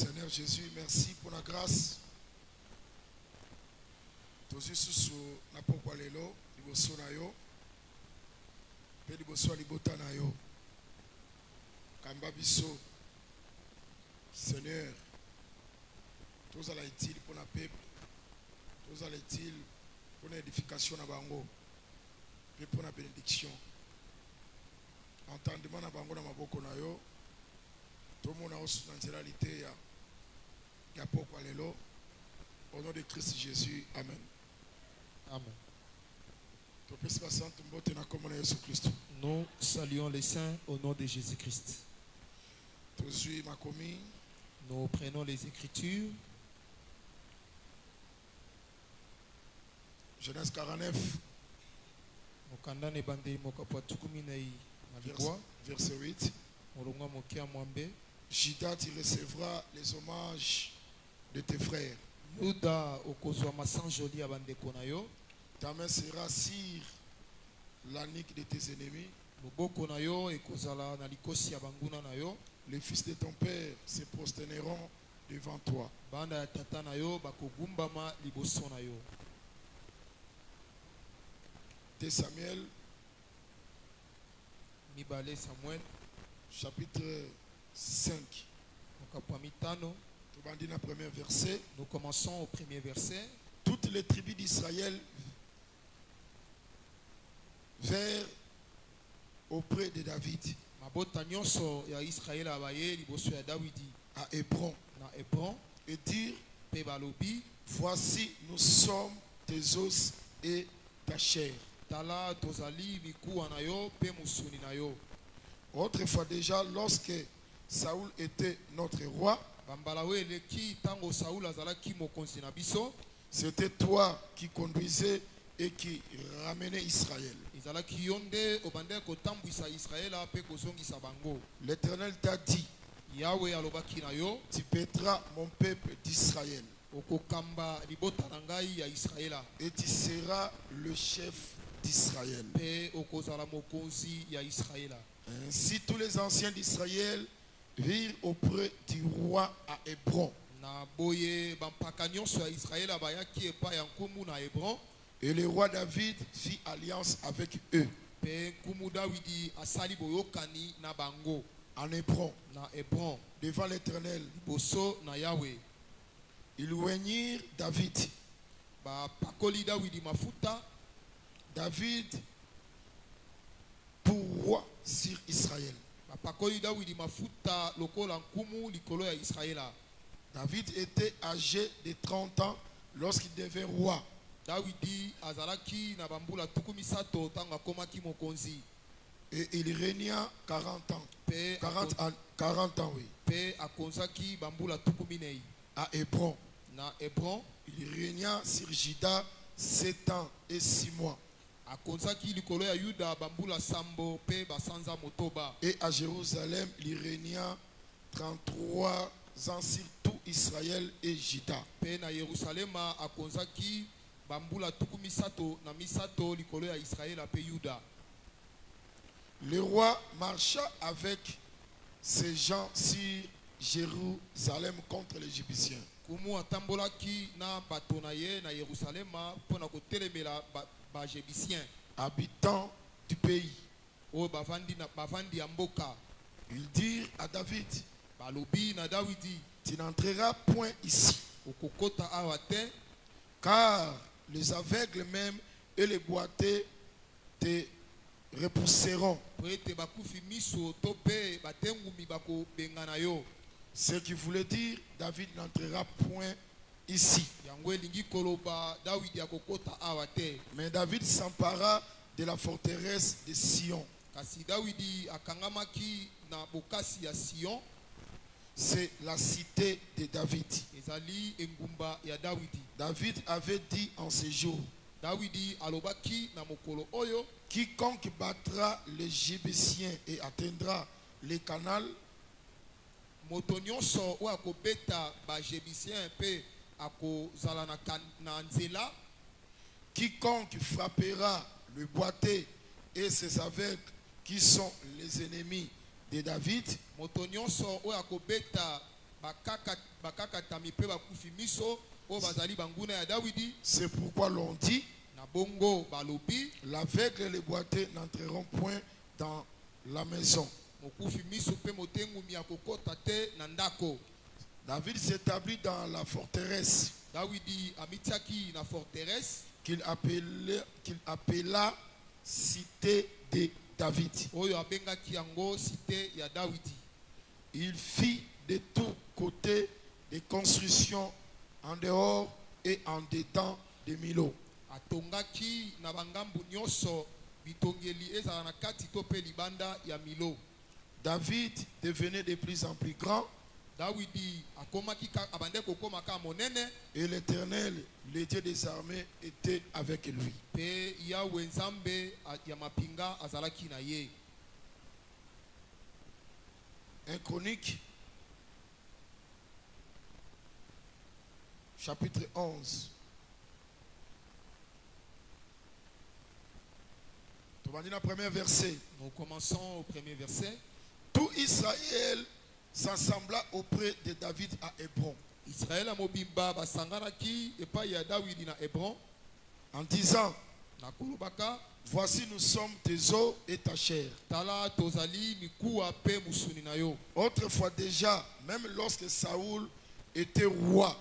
Seigneur Jésus, merci pour la grâce. Tozi susu na pokwa lelo liboso na yo pe liboso libota na yo kamba biso Seigneur tozala utile pour la peuple, tozala utile pour l'édification na bango pe pour la bénédiction. Entendement na bango na maboko na yo tomona osu na nzela ya pokwa lelo au nom de Christ Jésus, amen. Amen. Nous saluons les saints au nom de Jésus-Christ. Nous prenons les Écritures. Genèse 49. Verset 8. Judas, tu recevras les hommages de tes frères. Ta main sera sur la nuque de tes ennemis. Les fils de ton père se prosterneront devant toi. 2 Samuel, chapitre 5. Nous commençons au premier verset. Toutes les tribus d'Israël vers auprès de David à Hébron et dire: voici, nous sommes tes os et ta chair. Autrefois déjà, lorsque Saoul était notre roi, c'était toi qui conduisais et qui ramenais Israël. L'Éternel t'a dit: tu pèteras mon peuple d'Israël et tu seras le chef d'Israël. Ainsi tous les anciens d'Israël virent auprès du roi à Hébron. Et le roi David fit alliance avec eux en Hébron devant l'Éternel. Ils oignirent David. David pour roi sur Israël. David était âgé de 30 ans lorsqu'il devint roi. Et il régna 40 ans. 40 ans, oui. À Hébron. Il régna sur Juda 7 ans et 6 mois. Et à Jérusalem, il régna 33 ans sur tout Israël et Juda. Le roi marcha avec ses gens sur Jérusalem contre les Égyptiens. Habitants du pays. Ils dirent à David: tu n'entreras point ici, car les aveugles même et les boiteux te repousseront. Ce qui voulait dire: David n'entrera point ici. Mais David s'empara de la forteresse de Sion. C'est la cité de David. David avait dit en ce jour: quiconque battra les Jébusiens et atteindra les canals, quiconque frappera le boiteux et ses aveugles qui sont les ennemis de David, bakakatami pe bakufi miso o bazali banguna ya Dawidi. C'est pourquoi l'on dit, Na bongo balobi l'aveugle et les boiteux n'entreront point dans la maison. mokufi miso pe motengumi ya kokota te na ndako. David s'établit dans la forteresse Dawidi amitiaki na forteresse qu'il appela cité de David. oyo abengaki yango cité ya Dawidi. Il fit de tous côtés des constructions en dehors et en dedans de Milo. Atongaki na bangambu nyonso bitongeli ezala na kati to pe libanda ya Milo. David devenait de plus en plus grand Dawidi akomaki abande kokoma ka monene et l'Éternel, le Dieu des armées, était avec lui. pe Yawe Nzambe ya mapinga azalaki na ye. 1 Chronique, chapitre 11. Tu vas dire le premier verset. Nous commençons au premier verset. Tout Israël s'assembla auprès de David à Hébron Israël amobimba basanganaki epai ya Dawidi na Hébron en disant, na kolobaka voici nous sommes tes os et ta chair. tala tozali mikuwa pe musuni na yo. Autrefois déjà, même lorsque Saoul était roi,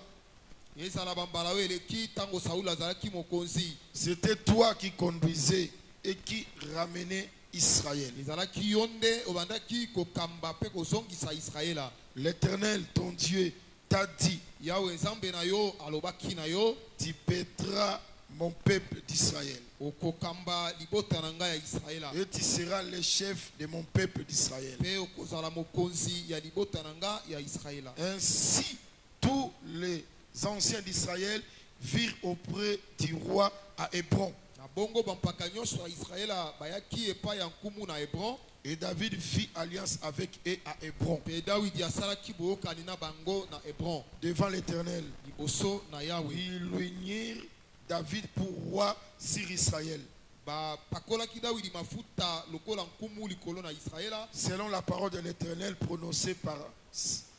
Ezala bambala oyo eleki tango Saul azalaki mokonzi. c'était toi qui conduisais et qui ramenais Israël. Ezalaki yonde obandaki kokamba pe kozongisa Israela. L'Éternel, ton Dieu, t'a dit, Yawe Nzambe na yo alobaki na yo tu paîtras mon peuple d'Israël okokamba libota na ngai ya Israela et tu seras le chef de mon peuple d'Israël. pe okozala mokonzi ya libota na ngai ya Israela. Ainsi, tous les anciens d'Israël virent auprès du roi à Hébron. Na bongo bampaka nyonso ya Israela bayaki epai ya nkumu na Hébron. Et David fit alliance avec eux à Hébron Pe Dawidi asalaki boyokani na bango na Hébron devant l'Éternel. liboso na Yawe. Ils l'unirent David pour roi sur Israël, Bapakolaki Dawidi mafuta lokola nkumu likolo na Israela selon la parole de l'Éternel prononcée par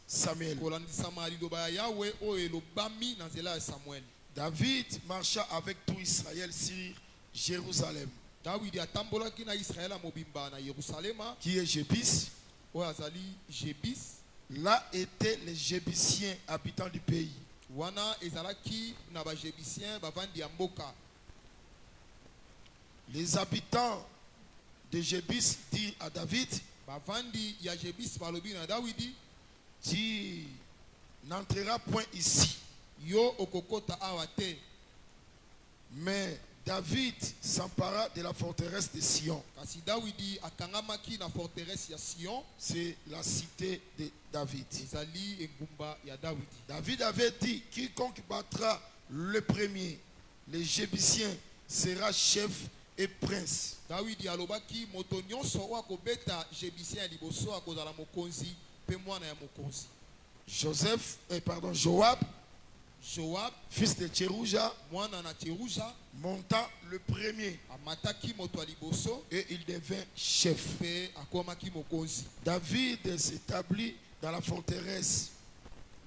Samuel. kolandisama liloba ya Yawe oyo elobami na nzela ya Samuel. David marcha avec tout Israël sur Jérusalem, Dawidi atambolaki na Israela mobimba na Yerusalema qui est Jébus. oyo azali Jebis. Là étaient les Jébusiens, habitants du pays. Wana ezalaki na ba Jebisien bavandi ya mboka. Les habitants de Jébus dirent à David, Bavandi ya Jebis balobi na Dawidi tu n'entreras point ici. yo okokota awa te. Mais David s'empara de la forteresse de Sion. Kasi Dawidi akangamaki na forteresse ya Sion. C'est la cité de David. Ezali engumba ya Dawidi. David avait dit, quiconque battra le premier, les Jébusiens, sera chef et prince. Dawidi alobaki moto nyonso oyo akobeta Jebisien ya liboso akozala mokonzi pe mwana ya mokonzi. Joab, Joab fils de Tcherouja, mwana na Tcherouja monta le premier amataki moto ya liboso et il devint chef. pe akomaki mokonzi. David s'établit dans la forteresse.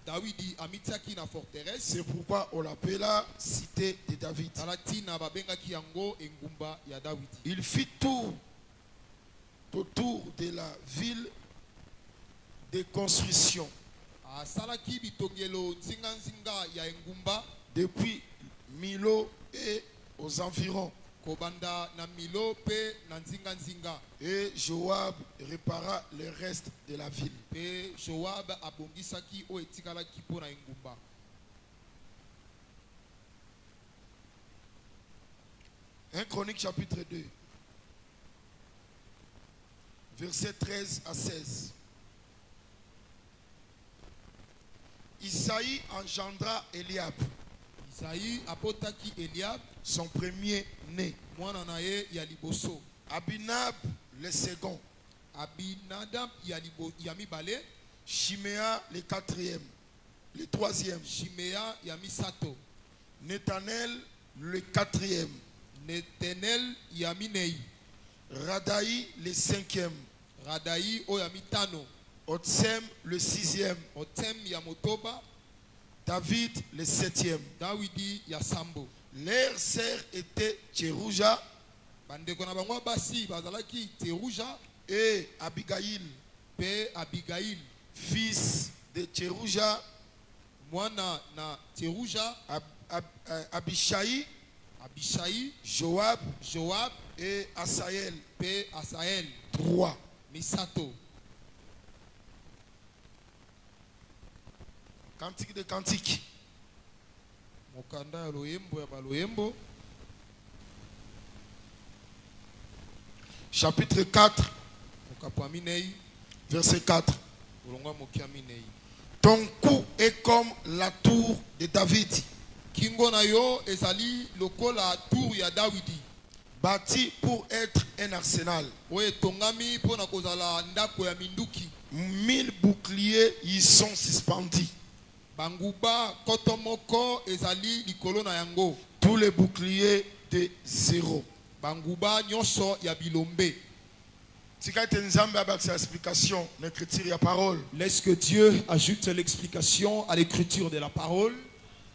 Dawidi amitiaki na forteresse. C'est pourquoi on l'appela cité de David. Talatina babengaki yango engumba ya Dawidi. Il fit tout autour de la ville des constructions, Asalaki bitongelo nzinga nzinga ya engumba depuis Milo et aux environs. kobanda na Milo pe na nzinga nzinga. Et Joab répara le reste de la ville. Pe Joab abongisaki o etikalaki po na engumba. 1 Chronique chapitre 2, versets 13 à 16. Isaïe engendra Eliab, Isaïe apotaki Eliab son premier-né. mwana na ye ya liboso. Abinab, le second. Abinadab ya mibale. Chiméa, le quatrième. Le troisième. Shimea ya misato. Nethanel, le quatrième. Netenel ya minei. Radaï, le cinquième. Radaï o ya mitano. Otsem le 6e, Otem ya motoba, David le 7e. Dawidi ya sambo. Leur sœur était Tcherouja Bandeko na bango basi bazalaki Teruja et Abigail, pe Abigail. fils de Tcherouja, Mwana na Teruja, Abishai, Abishai, Joab Joab et Asaël. pe Asael. 3. Misato. Cantique de cantique. Mokanda ya loyembo ya baloyembo. Chapitre 4, Mokapwa minei. verset 4. Olongwa mokia minei. Ton cou est comme la tour de David, Kingo na yo ezali lokola tour ya Dawidi. bâti pour être un arsenal. Oye tongami pona kozala ndako ya minduki. 1000 boucliers y sont suspendus. Banguba kotomoko ezali likolo na yango. Tous les boucliers de 0. Banguba nyonso ya bilombe. Tika ete nzambe abakisa explication l'écriture ya parole. Laisse que Dieu ajoute l'explication à l'écriture de la parole.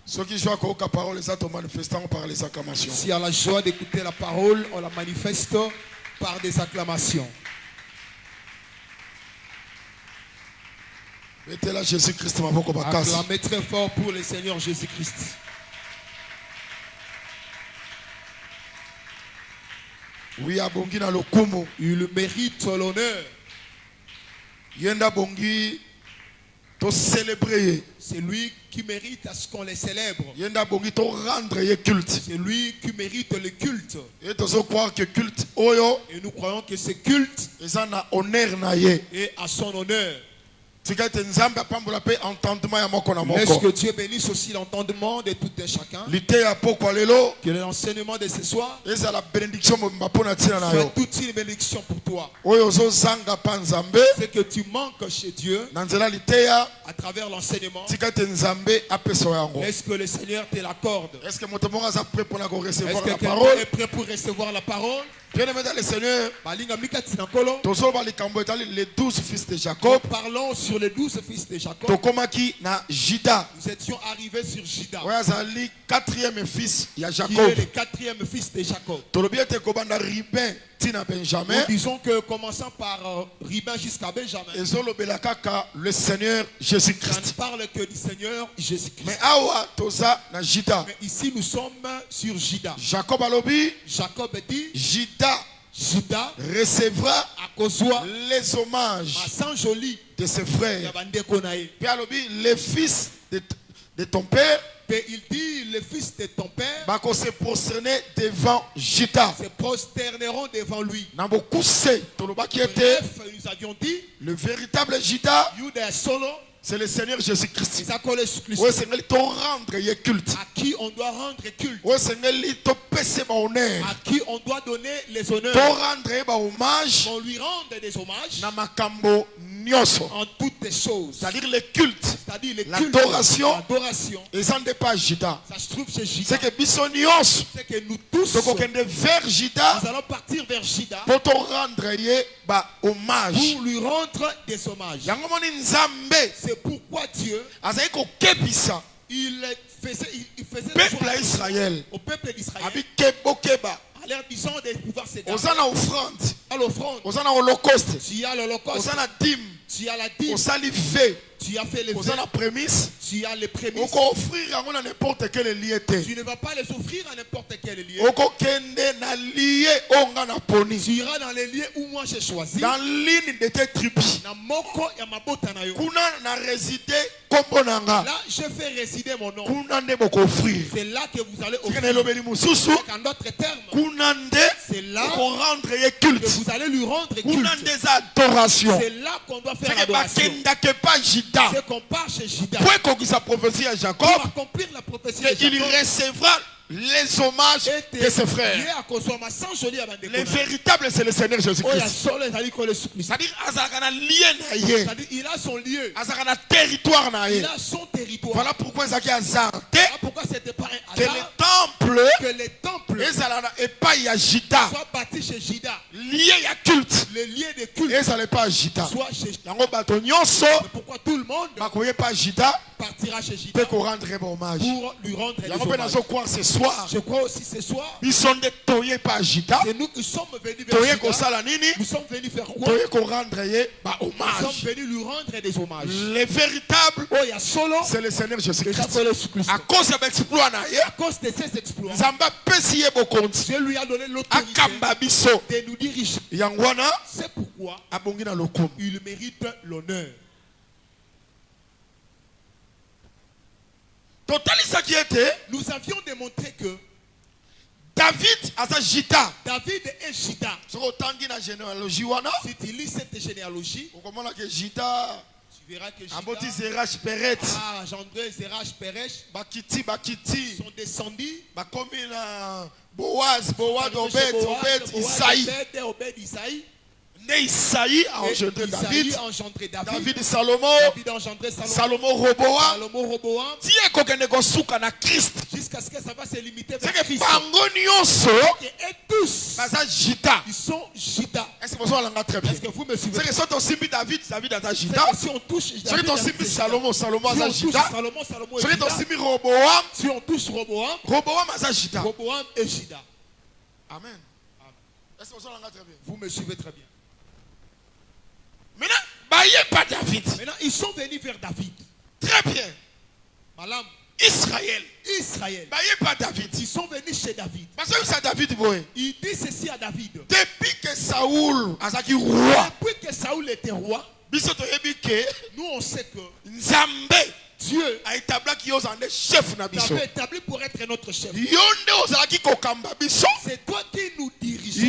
Ceux qui jouent à la parole, les autres manifestants par les acclamations. Si à la joie d'écouter la parole, on la manifeste par des acclamations. Mettez là Jésus-Christ ma voix bakasi. Acclamez très fort pour le Seigneur Jésus-Christ. Oui, abongi na lokumu. Il mérite l'honneur. Yenda bongi to célébrer. C'est lui qui mérite à ce qu'on les célèbre. Yenda bongi to rendre ye culte. C'est lui qui mérite le culte. Et tozo croire que culte oyo Et nous croyons que ce culte ezana honneur na ye. est à son honneur. Tika ete nzambe apambola pe entendement ya moko na Laisse moko. que Dieu bénisse aussi l'entendement de tout un chacun. Lite ya pokwa lelo Que l'enseignement de ce soir eza la bénédiction mobimba pona tina na soit yo. toute une bénédiction pour toi. Oyo zo zanga pa nzambe C'est que tu manques chez Dieu na nzela liteya à travers l'enseignement. tika ete nzambe apesa yango. Est-ce que le Seigneur te l'accorde? Est-ce que moto moko aza prêt pour Est-ce recevoir que la quelqu'un parole? est prêt pour recevoir la parole? Bien-aimé dans le Seigneur, Balinga mikati na kolo. tozo ba likambo etali les 12 fils de Jacob. Parlons sur les 12 fils de Jacob. Tokomaki na Jida. Nous étions arrivés sur Jida, Oyo azali 4e fils ya qui Jacob. est le 4e fils de Jacob. Tolobi ete kobanda Ruben tina Benjamin. Nous disons que commençant par Ruben jusqu'à Benjamin, Ezolobela kaka le Seigneur ça ne Jésus-Christ. parle que du Seigneur Jésus-Christ. Mais awa toza na Jida. Mais ici nous sommes sur Jida. Jacob alobi Jacob dit, Jida Jida recevra à kozwa les hommages sans joli de ses ya frères. bandeko na ye. Puis alobi les fils de ton père Et il dit, les fils de ton père bako se prosterner devant Jida. se prosterneront devant lui. Na bokuse tolobaki ete Bref, nous avions dit, le véritable Jida Yuda solo, c'est le Seigneur Jésus-Christ. Isakole Christ, Ouais, Seigneur, to rendre ye culte. à qui on doit rendre culte, Ouais, Seigneur, to pese ba honneur. à qui on doit donner les honneurs, To rendre ye ba hommage qu'on lui rende des hommages na makambo nyonso. en toutes les choses. C'est-à-dire le culte. C'est-à-dire les L'adoration. cultes, l'adoration, Ezande pas Jida. ça se trouve chez Jida. C'est que biso nyonso C'est que nous tous, to kokende vers Jida nous allons partir vers Jida pour to rendre ye ba hommage. pour lui rendre des hommages. Yango moni nzambe C'est pourquoi Dieu, azali ko kebisa il faisait peuple ya Israël. au peuple d'Israël, Abi kebokeba. à leur disant de pouvoir s'aider Ozana offrande. à l'offrande. Ozana holocauste. Tu as l'holocauste, Ozana dîme. tu as la dîme, Osali fait. tu as fait les Ozana vœux, prémisse. tu as les prémices. Oko offrir yango na n'importe quel lieu te. Tu ne vas pas les offrir à n'importe quel lieu. Oko kende na lieu onga na poni. Tu iras dans les lieux où moi j'ai choisi. Dans ligne de tes tribus. Na moko ya mabota na yo. Kuna na résider kombo nanga. Là, je fais résider mon nom. Kuna nde boko offrir. C'est là que vous allez Tika na offrir. elobeli mususu. En d'autres termes, Kuna nde c'est là oko rendre ye que culte. vous allez lui rendre Kuna culte. nde za adoration. C'est là qu'on doit faire Seke l'adoration. bakenda ke pa Jida. C'est qu'on part chez Jida Pour kokisa prophétie à pour Jacob. accomplir la prophétie de Il Jacob. recevra les hommages de ses frères. Le véritable, c'est le Seigneur Jésus-Christ. C'est-à-dire, Azakana lien na ye. C'est-à-dire, il a son lieu, Azakana territoire na ye. il a son territoire. Voilà pourquoi Zaki Azarte Voilà pourquoi c'était pas un que le hasard temple que les temples ezalana epai ya Jida. soient bâtis chez Jida. lié à culte. Les liens de culte. Et ça n'est pas Jita. Soit chez c'est pourquoi tout le monde pas Jita. partira chez Jita Pour rendre hommage. Pour lui rendre des hommages. Ce soir. Je crois aussi ce soir. Ils sont des toyés par Jita. C'est nous qui sommes venus vers Jita. Nous sommes venus faire quoi? Nous sommes venus lui rendre des hommages. Les véritables, c'est le Seigneur Jésus-Christ. À cause de ses exploits, Dieu lui a donné l'autorité de nous diriger. C'est pourquoi il mérite l'honneur. Nous avions démontré que David est Jita. Si tu lis cette généalogie, tu verras que Jita a engendré Zerach Perech. Sont descendus. Boaz, Obed, Isaïe. Isaïe a engendré David. David Salomon. Salomon Roboam. Jusqu'à ce que ça va se limiter vers Christ. Et tous ils sont Jita. Est-ce que vous me suivez? C'est que David à Jita. Si on touche Salomon à Jita. Si on touche Roboam à Jita. Roboam et Jita. Amen. Est-ce que vous me suivez très bien? Maintenant, ils sont venus vers David. Très bien. Madame. Israël. Pas David. Ils sont venus chez David. Parce que c'est David. Il dit ceci à David. Depuis que Saoul était roi, nous on sait que Dieu a établi qui est chef t'avait établi pour être notre chef. C'est toi qui nous diriges.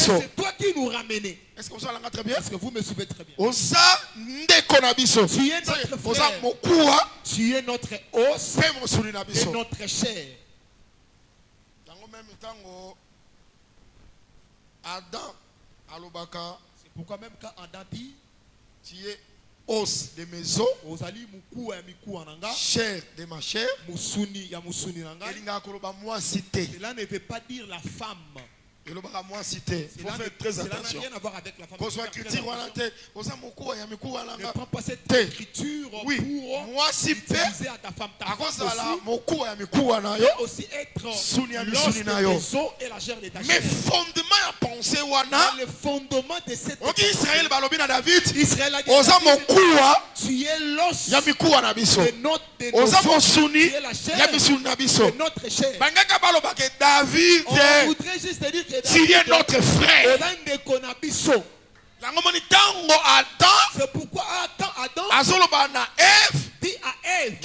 C'est toi qui nous ramenez. Est-ce que vous allez très bien? Est-ce que vous me suivez très bien? Tu es notre frère. Tu es notre os et notre chair. C'est pourquoi même quand Adam dit, tu es os de mes os, chair de ma chair. Cela ne veut pas dire la femme. Il faut faire très attention. Rien à voir avec la femme. Ne prends pas cette écriture pour utiliser à ta femme. Ta femme aussi être l'os de tes os et la chair de ta chair. Mais fondement à penser le fondement de cette Israël David. Israël a dit tu es l'os de notre os et la chair de notre chair. On voudrait juste dire que tu es notre frère. C'est pourquoi Adam dit à Ève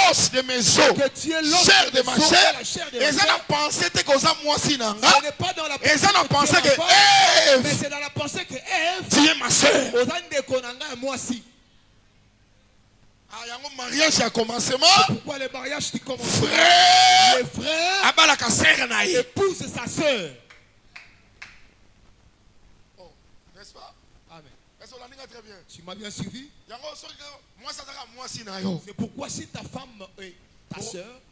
os de mes os, que tu es l'os chair de ma chair. Et ça n'a pensé que ce n'est pas dans la pensée que mais c'est dans la pensée que Ève, tu es ma soeur. Moi aussi. Le mariage a commencé. Pourquoi le mariage commence? Frère, le frère épouse sa soeur. N'est-ce pas? Amen. Est-ce qu'on l'a très bien? Tu m'as bien suivi? C'est pourquoi si ta femme est ta soeur,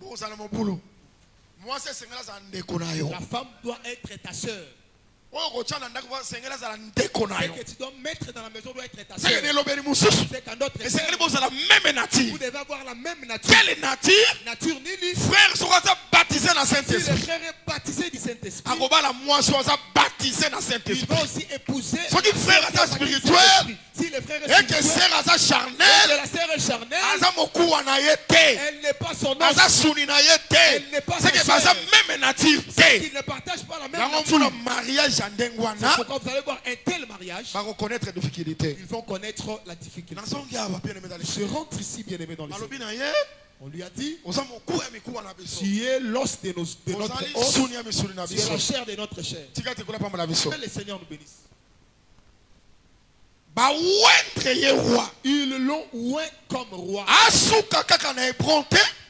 la femme doit être ta soeur. Ce que tu dois mettre dans la maison doit être ta soeur. C'est qu'un autre vous devez avoir la même nature. Quelle nature? Nature nini. Frère sera baptisé dans Si Saint-Esprit. le frère est baptisé du Saint-Esprit, il il va aussi épouser. Si le frère est spirituel, si le frère et que sœur est charnel, la sœur est charnelle, elle n'est pas son os. Elle n'est pas c'est que ça même nature. Il ne partage pas la même nature. Mariage c'est pourquoi vous allez voir un tel mariage. Connaître difficulté. Ils vont connaître la difficulté. Je rentre ici, bien aimé, dans les Seigneur. On lui a dit, tu es l'os de notre os, tu es la chair de notre chair. Que le Seigneur nous bénisse. Ils l'ont oint comme roi.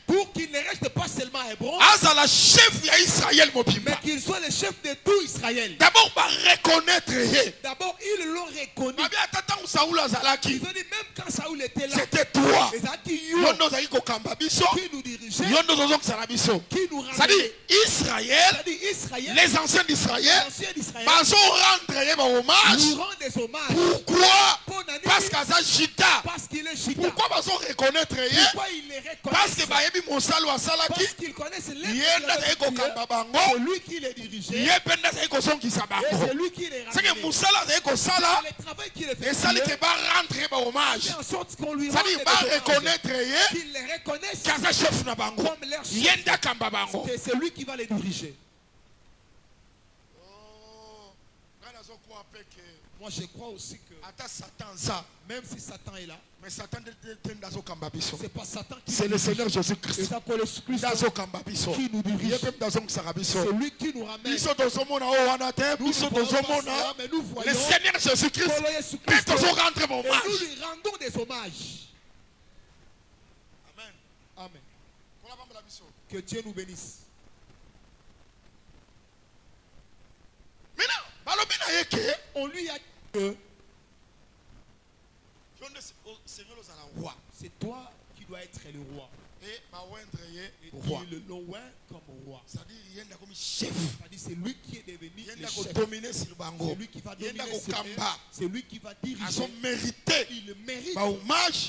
Pour qu'il ne reste pas seulement à Hébron, la chef d'Israël, mais qu'il soit le chef de tout Israël. D'abord, reconnaître. D'abord, ils l'ont reconnu. Ils ont dit même quand Saoul était là, c'était toi qui nous dirigeait, qui nous rendait. Israël, les anciens d'Israël, nous rendent des hommages. Pourquoi? Parce qu'il est Jita. Pourquoi ils reconnaître? Pourquoi ils les reconnaissent? Parce qu'ils connaissent celui qui les dirigeait. C'est lui qui les rendait. Le travail qu'il fait. C'est en sorte qu'on lui rende qu'il les reconnaisse comme leur chef. C'est lui qui va les diriger. Moi je crois aussi que même si Satan est là, mais Satan c'est pas Satan qui c'est le Seigneur Jésus-Christ qui nous dirige. C'est lui qui nous ramène. Mais nous voyons le Seigneur Jésus-Christ. Nous lui rendons des hommages. Amen. Amen. Que Dieu nous bénisse. On lui a dit que c'est toi qui dois être le roi. Et le loin comme roi. C'est-à-dire c'est lui qui est devenu le chef. C'est lui qui va dominer. C'est lui qui va diriger. Il mérite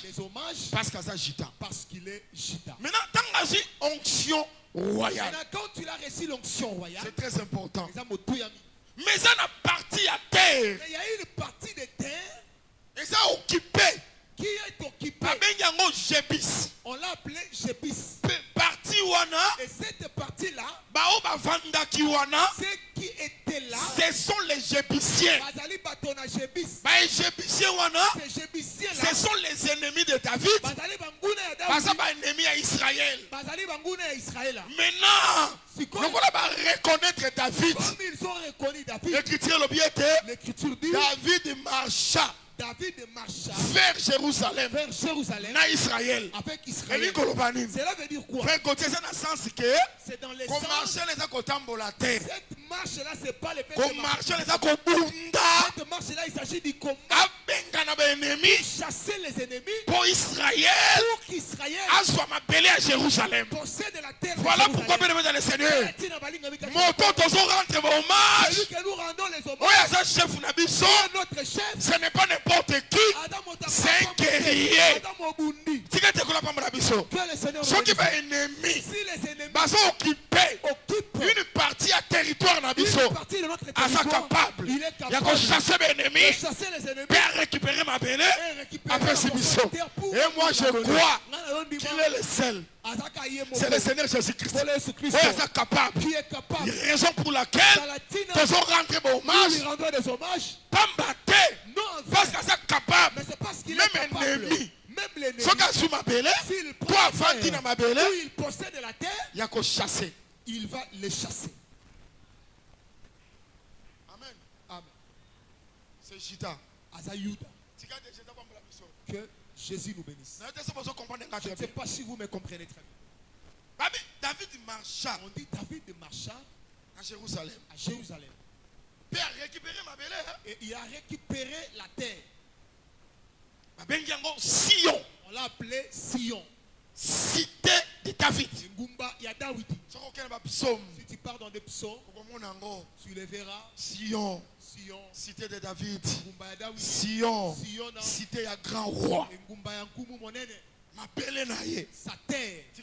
les hommages parce qu'il est Jita. Maintenant, onction royale. Maintenant, quand tu as reçu l'onction royale, c'est très important. Mais ça a partie à terre. Il y a une partie de terre. Et ça occupé. Qui est occupé? On l'a appelé Jébis. Et cette partie-là, ceux qui étaient là, ce sont les Jébusiens. Ce sont les ennemis de David. Ennemis à Israël. Maintenant, on va reconnaître David. L'écriture dit David marcha. Vers Jérusalem. Na Israël. Avec Israël. Cela veut dire quoi? C'est dans les sens. Cette marche-là, c'est pas le fait de marcher. Cette marche-là, il s'agit du combat. Chasser les ennemis. Pour Israël. Pour qu'Israël possède la terre. Voilà pourquoi, bien aimé dans le Seigneur, celui que nous rendons les hommages, notre chef, ce n'est pas n'importe qui, c'est un guerrier. Ceux qui sont ennemis, occupent une partie à territoire, ils sont capables. Il y a qu'on chasser mes ennemis, pour récupérer ma belle, après ce mission. Et moi je crois qu'il est le seul. C'est le Seigneur Jésus-Christ. Qui est capable. Raison pour laquelle nous allons rendre des hommages. Pas m'battre. Parce que c'est capable. Même ennemi. Ce qui est ma belle, toi avant de ma belle, il possède la terre. Il y a qu'on chasser. Il va les chasser. Amen. Amen. C'est Jita. Azayuda. Que Jésus nous bénisse. Je ne sais pas si vous me comprenez très bien. David marcha. On dit David marcha à Jérusalem. Et il a récupéré la terre. Sion. On l'a appelé Sion. Cité de David. Si tu pars dans des psaumes, tu les verras. Sion. Cité de David. Sion. Cité à grand roi. Sa terre. Que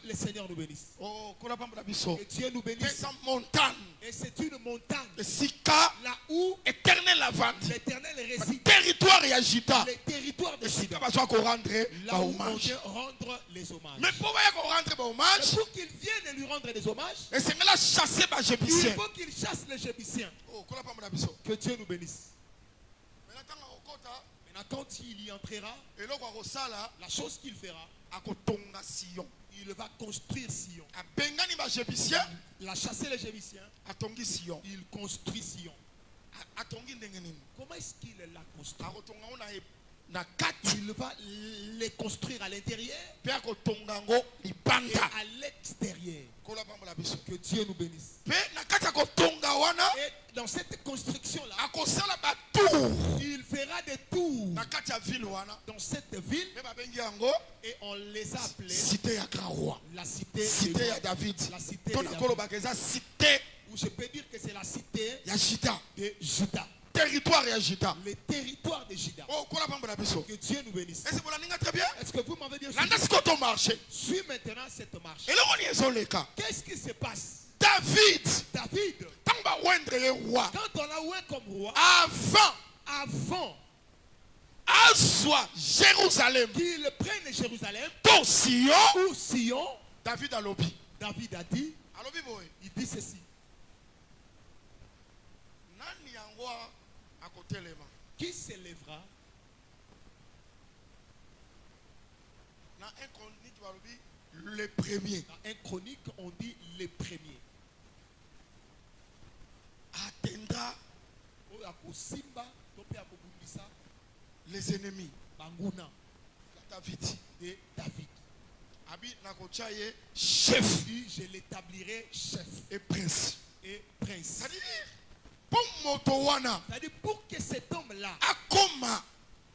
le Seigneur nous bénisse. Que Dieu nous bénisse. Et c'est une montagne. Là où l'Éternel réside. Territoire et agita. Les territoires de Juda. Là où on vient rendre les hommages. Mais pour qu'il vienne lui rendre des hommages, il faut qu'il chasse les Jébusiens. Que Dieu nous bénisse. Maintenant, quand il y entrera, la chose qu'il fera, il va construire Sion. Il a chassé les Jébusiens. Il construit Sion. Comment est-ce qu'il l'a construit? Il va les construire à l'intérieur et à Dieu nous bénisse. Et dans cette construction-là, il fera des tours dans cette ville. Et on les a appelés cité à grand roi. La cité à David. La cité de David. Ou je peux dire que c'est la cité de Juda. Territoire et Juda. Le territoire de Juda. Que Dieu nous bénisse. Est-ce que vous m'avez bien suivi? Suis maintenant cette marche. Qu'est-ce qui se passe? David. Quand on a oué comme roi. Avant. Soit Jérusalem. Qu'il prenne Jérusalem. Pour Sion. Ou Sion. David a lobby. David a dit. Il dit ceci. Qui s'élèvera? Dans 1 Chronique, le premier. Dans 1 Chronique, on dit le premier. Atteindra les ennemis. Banguna. David. De David. Chef. Je l'établirai chef. Et prince. C'est-à-dire, pour que cet homme-là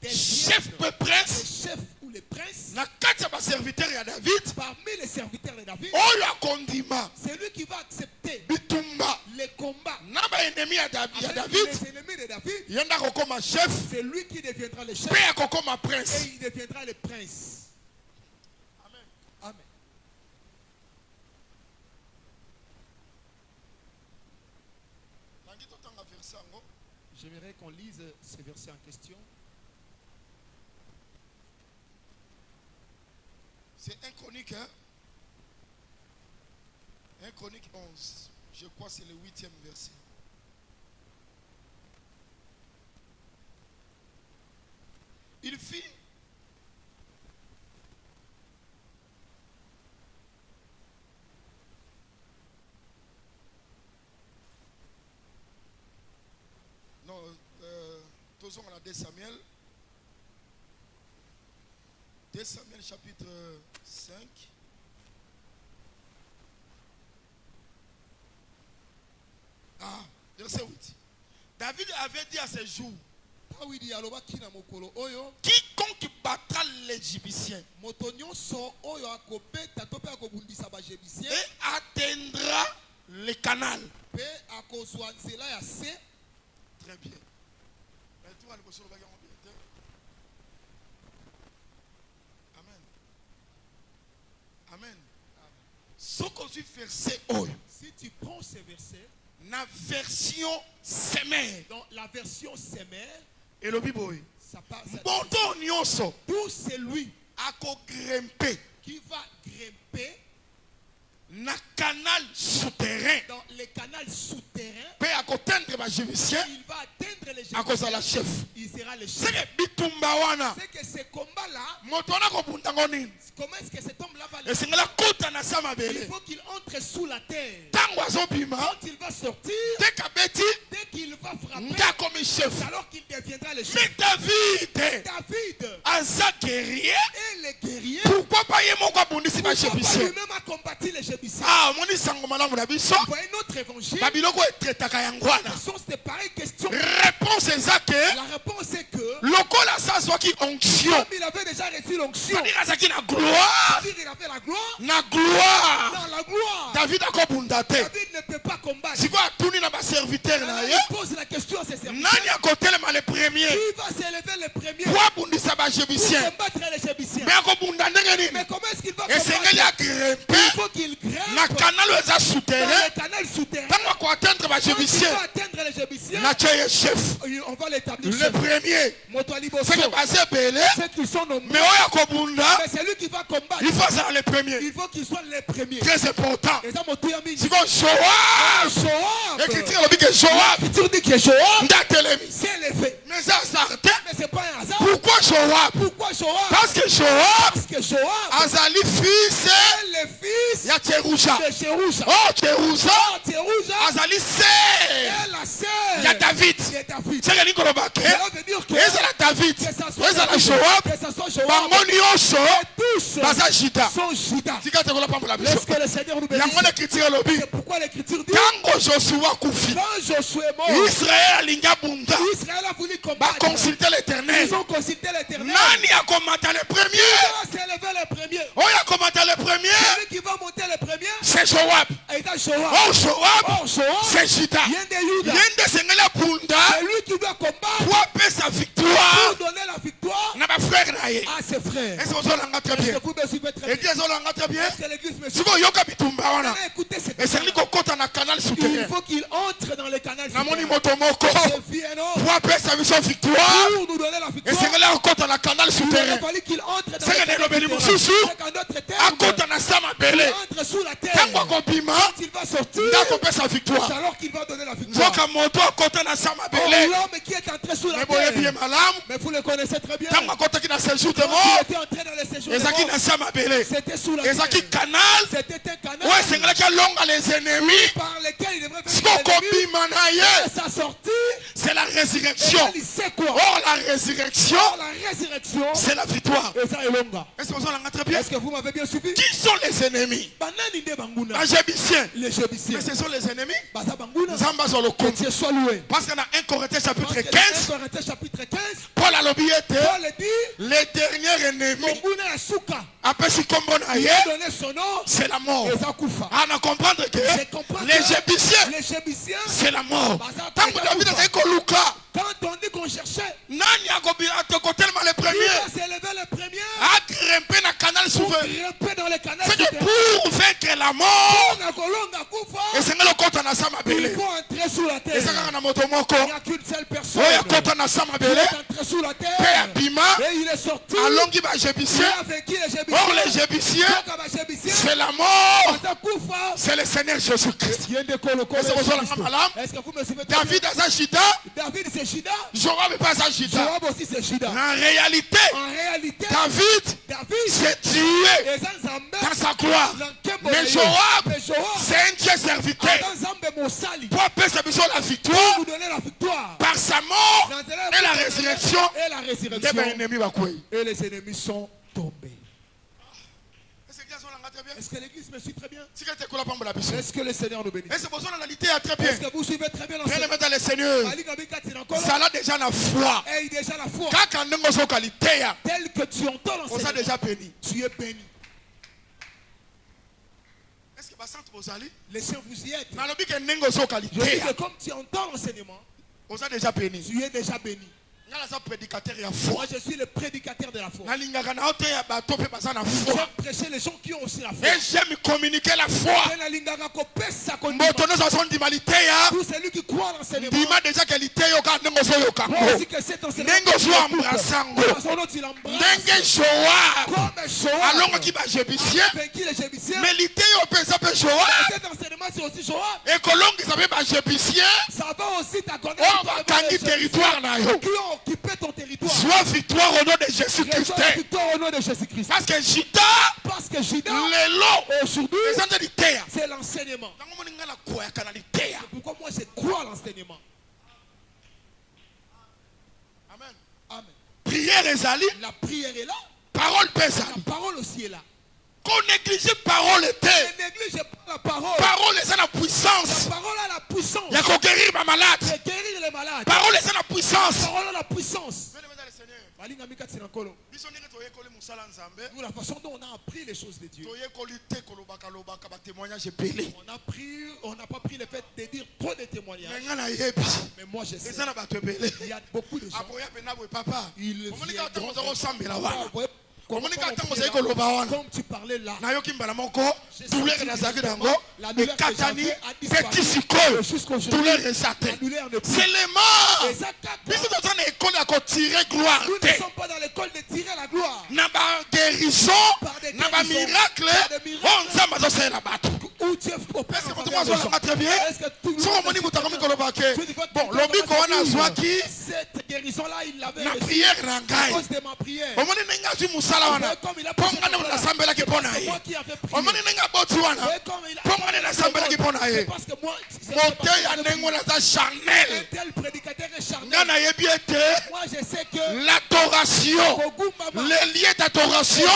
chef de prince, le chef ou le prince, serviteur de David, parmi les serviteurs de David, c'est lui qui va accepter les combats avec les ennemis de David, chef, c'est lui qui deviendra le chef prince. Et il deviendra le prince. Amen. Amen. J'aimerais qu'on lise ces versets en question. C'est 1 Chronique, hein? 1 Chronique 11. Je crois que c'est le 8e verset. Il fit tous on a 2 Samuel. 2 Samuel chapitre 5. Verset 8. David avait dit à ses jours, quiconque battra l'Égyptien et atteindra le canal. Très bien. Amen. Amen. Si tu prends ces versets, la version sémère, dans la version sémère, et le Bible, ça passe pour celui qui va grimper dans le canal souterrain, dans le canal souterrain, il va atteindre les chef. Il sera le chef. C'est que ce combat-là, comment est-ce que cet homme-là va le faire? Il faut qu'il entre sous la terre. Quand il va sortir, dès qu'il va frapper, alors qu'il deviendra le chef. David, et les guerriers, pourquoi pas lui-même a combattu les Jébusiens? Vous voyez notre évangile. Ce sont ces pareilles questions. La réponse est que onction. il avait déjà reçu l'onction. Il avait la gloire. Dans la gloire. David ne peut pas combattre. Il pose la question à ses serviteurs. Le premier. Qui va s'élever le premier Pour combattre les Jébusiens? Mais comment est-ce qu'il va combattre? Il faut qu'il grimpe dans le canal souterrain. Quand il va atteindre les Jébusiens, on va l'établir le premier. C'est qu'ils sont nombreux. Mais c'est lui qui va combattre. Il faut qu'il soit le premier. Très important. Et ça, Joab. dit que Joab s'est élevé. Mais ça mais c'est pas un hasard. Pourquoi Joab? Parce que Joab Azali fils le fils de Tcherusha. Tcherusha. Oh Tcherusha Azali sœur la sœur de David. C'est que Nicolas Baké, et c'est la David, et c'est la Joab, Bango Nyonso, Baza Jida. Est-ce que le Seigneur nous bénisse? C'est pourquoi l'Écriture dit Tango Joshua Koufi, quand Josué est mort, Israël Alinga Bunda, Israël a voulu va combattre. consulter l'Éternel. Ils ont consulté l'Éternel. Nani a commenté le premier? Qui va s'élever le premier? Oh, il a commenté le premier. Celui qui va monter le premier, C'est Joab. c'est Joab. Oh, Joab, c'est Jida. Yuda. Yende Sengela Bunda, C'est lui qui doit combattre pour appeler sa victoire. pour donner la victoire Na ba frère naye. à ses frères. Est-ce que vous avez très Est-ce bien? que vous me suivez très bien? Église vous très bien? Est-ce que l'église me Si suit? vous yoka bitumba wana. Écoutez cette Et c'est lui qu'on compte dans canal il souterrain. faut qu'il entre dans le canal. Namoni motomoko. Je vis un homme Pour appeler sa mission victoire. pour nous donner la Et victoire. c'est là on compte dans la canal Il souterrain. a fallu qu'il entre dans C'est que le les lobeli canal. mususu. C'est qu'en d'autres À termes, compte dans sama belé. il entre sous la terre. Tango kopima. Quand il va sortir, Ndako pe sa victoire. c'est alors qu'il va donner la victoire. Nzoka moto à compte dans sama Oh, belé. l'homme qui est entré sous la Mais boye bien terre. malam. Mais vous le connaissez très bien. Tango kota ki na séjour de Quand mort. il était entré dans le séjour de Ezaki mort, na sama belé. c'était sous la terre. Ezaki canal. C'était un canal Ouais, c'est là qu'il longa les ennemis. par lequel il devrait Ce faire qu'on copie manaye. Et sa sortie, C'est la et résurrection. là, il sait quoi? Or la résurrection, La résurrection, c'est la victoire. et ça est longa. Est-ce que vous avez très bien? Est-ce que vous m'avez bien suivi? Qui sont les ennemis? Banani de Banguna, Les Jébiciens. les Jébusiens. Mais ce sont les ennemis. Baza Banguna, Zamba sur le que compte. Dieu soit loué. Parce qu'on a 1 Corinthiens chapitre Parce que 15. dans 1 Corinthiens chapitre 15, Paul a l'obéité. Paul dit, Les derniers ennemis. Banguna Asuka, Après, si comme on a il hier, a donné son nom, c'est la mort. et Zakufa. On a comprendre que Je comprends les que Jébiciens, les Jébusiens, c'est la mort. Baza Tant que David Zakufa. a Koluka, Quand on dit qu'on cherchait, Nani a tellement le il premier. va s'élever le premier A grimpé dans le canal pour souverain. grimper dans le canal. C'est que souterrain. pour vaincre la mort, On a Kolonga Kufa, et c'est le compte na sama il belé. faut entrer sous la Et terre. ça quand na moto moko. Il n'y a qu'une seule personne. Oya compte na sama Il belé. est entré sous la terre. Père Bima, Et il est sorti. alongi ba Il Jébicien. a vaincu les Jébusiens. Or les Jébiciens, Donc, à Jébusiens, c'est la mort. Baza Kufa. C'est le Seigneur Jésus-Christ. Il y a des colocos. Est-ce que vous avez la malam? Est-ce que vous me suivez très David bien? Azajida, David c'est Shida. Joab n'est pas Azajida. Joab aussi c'est Shida. En réalité, En réalité, David David s'est tué les Nzambe dans sa gloire. Mais Joab, c'est un Dieu serviteur. Nzambe Mosali Pour appeler sa mission la victoire, vous donner la victoire. par sa mort et la résurrection, Et la résurrection. Et les ennemis sont tombés. Est-ce que l'église me suit très bien? Est-ce que le Seigneur nous bénit? Est-ce que vous suivez très bien bien l'enseignement? dans le Seigneur? Ça a déjà la foi. Et déjà la foi. Quand on a qualité, Tel que tu entends on a l'enseignement, déjà béni. tu es béni. Est-ce que vous allez? Les siens vous y êtes. Je Je dis que comme tu entends l'enseignement, on a déjà béni. tu es déjà béni. Prédicateur à Moi foi. je suis le prédicateur de la foi. J'aime J'aime prêcher les gens qui ont aussi la foi. et j'aime communiquer la foi. Tout celui qui croit en l'enseignement. Dima déjà qualité yoka nengo so yoka Moi aussi que cet enseignement. nengo so embrasango La façon dont il embrasse. ndenge Joab Comme Joab. alongo ki ba Jébicien Vaincu les Jébusiens. mais lité yo pensa pe Joab Cet enseignement c'est aussi Joab. et kolongi ça pe ba Jébicien Ça va aussi t'accorder. on va kangi territoire na yo Qui ont occupé ton territoire. soit victoire au nom de Jésus-Christ Reçois la victoire au nom de Jésus-Christ. parce que Jida Parce que Judas, lelo aujourd'hui, les gens de terre c'est l'enseignement. nango moninga la kwa ya kana terre Pourquoi moi je crois à l'enseignement? amen Amen. prière ezali La prière est là. parole La ezali parole aussi est là. qu'on néglige parole te Ne néglige pas la parole. parole eza na La puissance parole a la puissance. ya ko guérir ba malade C'est guérir les malades. parole eza na puissance La parole a la puissance. Nous, Nous, la façon dont on a appris les choses de Dieu. On n'a pas pris le fait de dire trop de témoignages. Mais moi je sais. Il y a beaucoup de gens. Ils viendront. Comme tu parlais là, nous ne sommes pas dans l'école de tirer la gloire. guérison, na miracle, Où Dieu opère en faveur des gens. très bien. Est-ce que tout le monde Bon, l'objet qu'on a soit qui cette guérison-là, il l'avait na reçue prière na à ngai. cause de ma prière. Omoni nenga zu musala wana. Comme il a Ponga na sambela ke moi qui avais prié. C'est parce que moi, un tel prédicateur est charnel. Moi je sais que l'adoration, les liens d'adoration,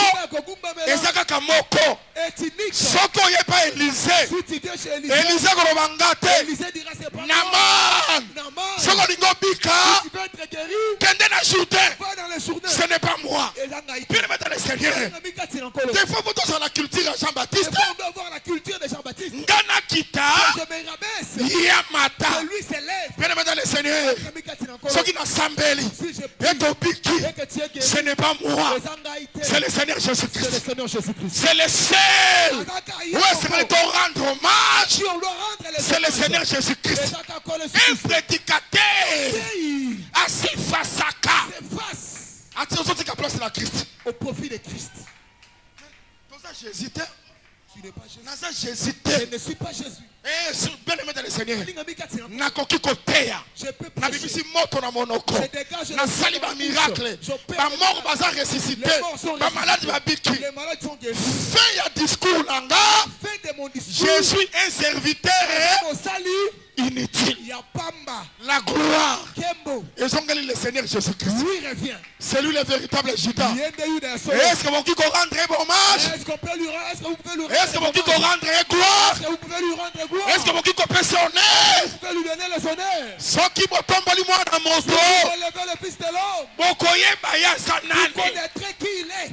est unique. Soko yé pas Élisée. Élisée kolobangate. Naman. Soko lingo bika. Kende na shooter. Ce n'est pas moi. Bien mettre le Seigneur. Des fois vous dans la culture de Jean-Baptiste. Ngana kita. Yamata. Bien mettre le Seigneur. Ceux qui n'a sambeli. Et tobiki. Ce n'est pas moi. C'est le Seigneur Jésus-Christ. C'est le seul. Où est-ce que tu rendre hommage? C'est le Seigneur Jésus-Christ. Un prédicateur assis face à Ka. Attention, tu place la Christ. Au profit de Christ. J'hésitais. Tu n'es pas Jésus. Je ne suis pas Jésus. Bien aimé dans le Seigneur. Je peux prêcher. Je dégage le miracle. Ma mort va ressusciter. Ma malade va biquer. Fin ya discours langa. Je suis un serviteur inutile. La gloire. Et j'engage le Seigneur Jésus-Christ. C'est lui le véritable Judas. Est-ce que vous pouvez rendre hommage? Est-ce que vous pouvez rendre gloire? Est-ce que vous pouvez sonner? Vous pouvez lui donner le honneur. Ceux qui me tombent lui dans mon dos. Le Fils de l'homme. Vous connaîtrez qui il est.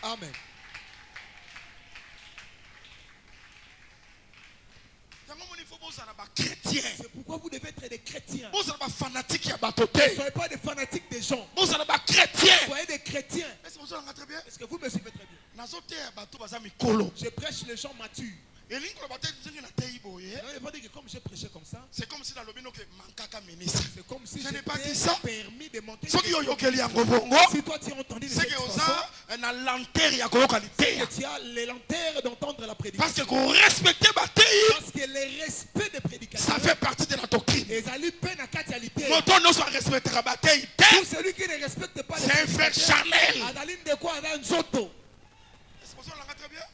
Amen. C'est pourquoi vous devez être des chrétiens. Ne soyez pas des fanatiques des gens. Soyez des chrétiens. Est-ce que vous me suivez très bien? Je prêche les gens matures. Je ne vais pas dire que comme j'ai prêché comme ça, c'est comme si dans le ministre. C'est comme si je n'ai pas dit ça. Permis de monter. Si toi tu as entendu c'est que tu as les lanternes d'entendre la prédication. Parce que vous respectez parce que le respect des prédicateurs, ça fait partie de la doctrine. Tout celui qui ne respecte pas c'est un frère charnel.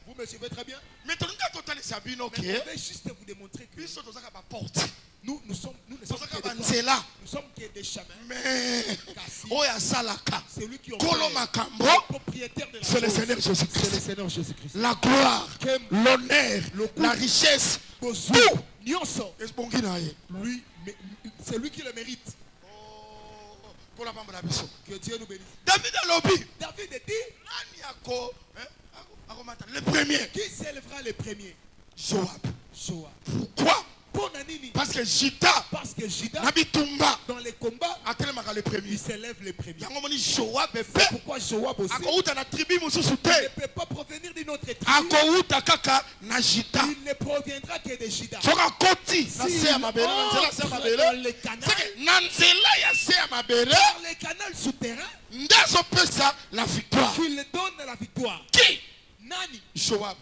Vous me suivez très bien. Mais je vais juste vous démontrer que nous sommes que des chemins. Mais celui qui propriétaire de la c'est le Seigneur Jésus-Christ. La gloire, l'honneur, la richesse, tout. Lui, c'est lui qui le mérite. Que Dieu nous bénisse. David dit le premier. Qui s'élèvera le premier? Joab. Pourquoi? Parce que Jida dans les combats il s'élève le premier. Pourquoi Joab aussi il ne peut pas provenir d'une autre tribu? Il ne proviendra que de Jida. Dans les canaux souterrains la victoire. Qu'il donne la victoire. Qui? Nani? Joab.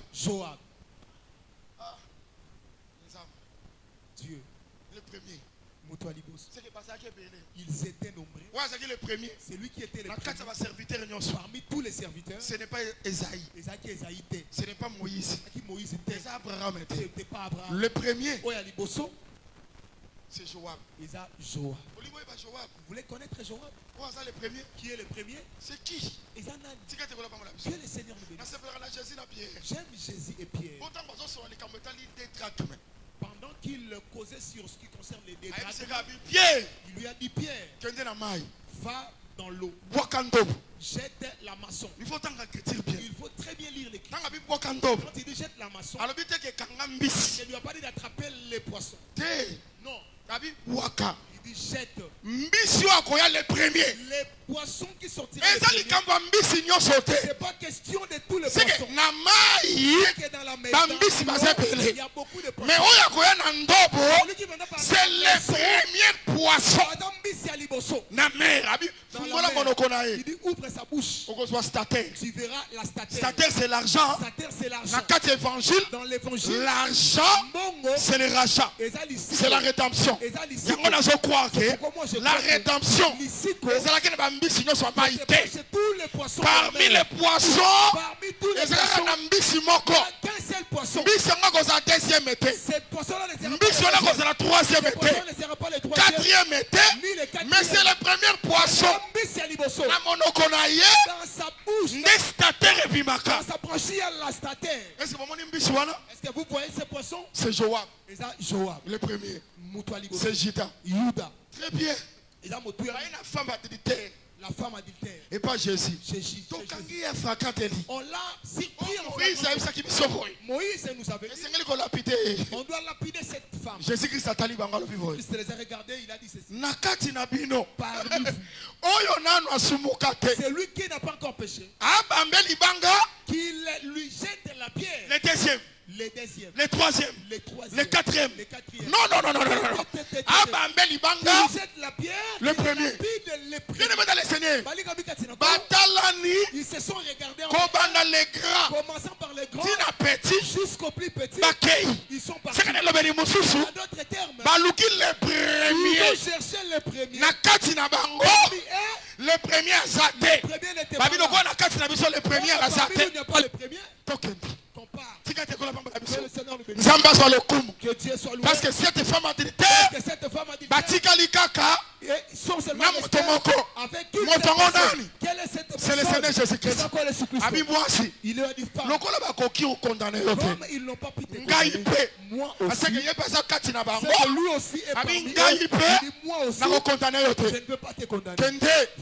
Dieu. Le premier. Ils étaient nombreux. C'est lui qui était le premier. Parmi tous les serviteurs, ce n'est pas Esaïe. Ce n'est pas Moïse. C'était Abraham. Le premier, c'est Joab. Vous voulez connaître Joab? Qui est le premier? C'est qui? Qui est le Seigneur nous bénisse. J'aime Jésus et Pierre. Pendant qu'il causait sur ce qui concerne les dégradations, il lui a dit: Pierre, va dans l'eau, jette la maçon. Il faut très bien lire l'écrit. Quand il dit jette la maçon, il ne lui a pas dit d'attraper les poissons. Non. Il dit jette. Les premiers. Les poissons qui sortiront. C'est pas question de tous les poissons. Dans la maison, il y a beaucoup de poissons. C'est les premiers poissons. La mer. Il dit ouvre sa bouche. Tu verras la statère. Statère c'est l'argent. Dans l'évangile, l'argent c'est le rachat. C'est la rédemption. Je crois que la rédemption parmi les poissons, seul poisson. Deuxième été. Cette poisson-là ne la troisième été. Quatrième été. Mais c'est le premier poisson. Dans sa bouche. Dans sa branchie, il y a la statère. Est-ce que vous voyez ce poisson? C'est Joab. Le premier. C'est Juda. Très bien. La femme adultère. Et pas Jésus. On l'a surpris en fait. Moïse nous avait dit. On doit lapider cette femme. Jésus-Christ a tali bangalo vivre. Christ les a regardés, il a dit ceci. Nakati na bino. Parmi vous. Oyo nanu asumuka te. C'est lui qui n'a pas encore péché. Abambeli banga. Qu'il lui jette la pierre. Le deuxième. Le deuxième. Le troisième. Le quatrième. Non. Abambeli banga. Il jette la pierre. Le premier. Bien-aimé les seigneurs. Batalani. Ils se sont regardés. Kobanda les grands. Commençant par les grands. Tina petit. Jusqu'au plus petit. Ils sont partis. C'est d'autres termes. Baluki les premiers. Ils vont chercher les premiers. Nakati na bango. Le premier azate. Babi no kwa nakati na biso le premier azate. Il n'y a pas le premier. Token. Que Dieu soit loué. Parce que cette femme adultère, Batika Likaka, avec quelle est cette c'est le Seigneur Jésus-Christ. Il lui a dit femme. Comme ils n'ont pas pu te condamner, moi aussi. C'est que lui aussi est parmi eux. Moi aussi, je ne peux pas te condamner.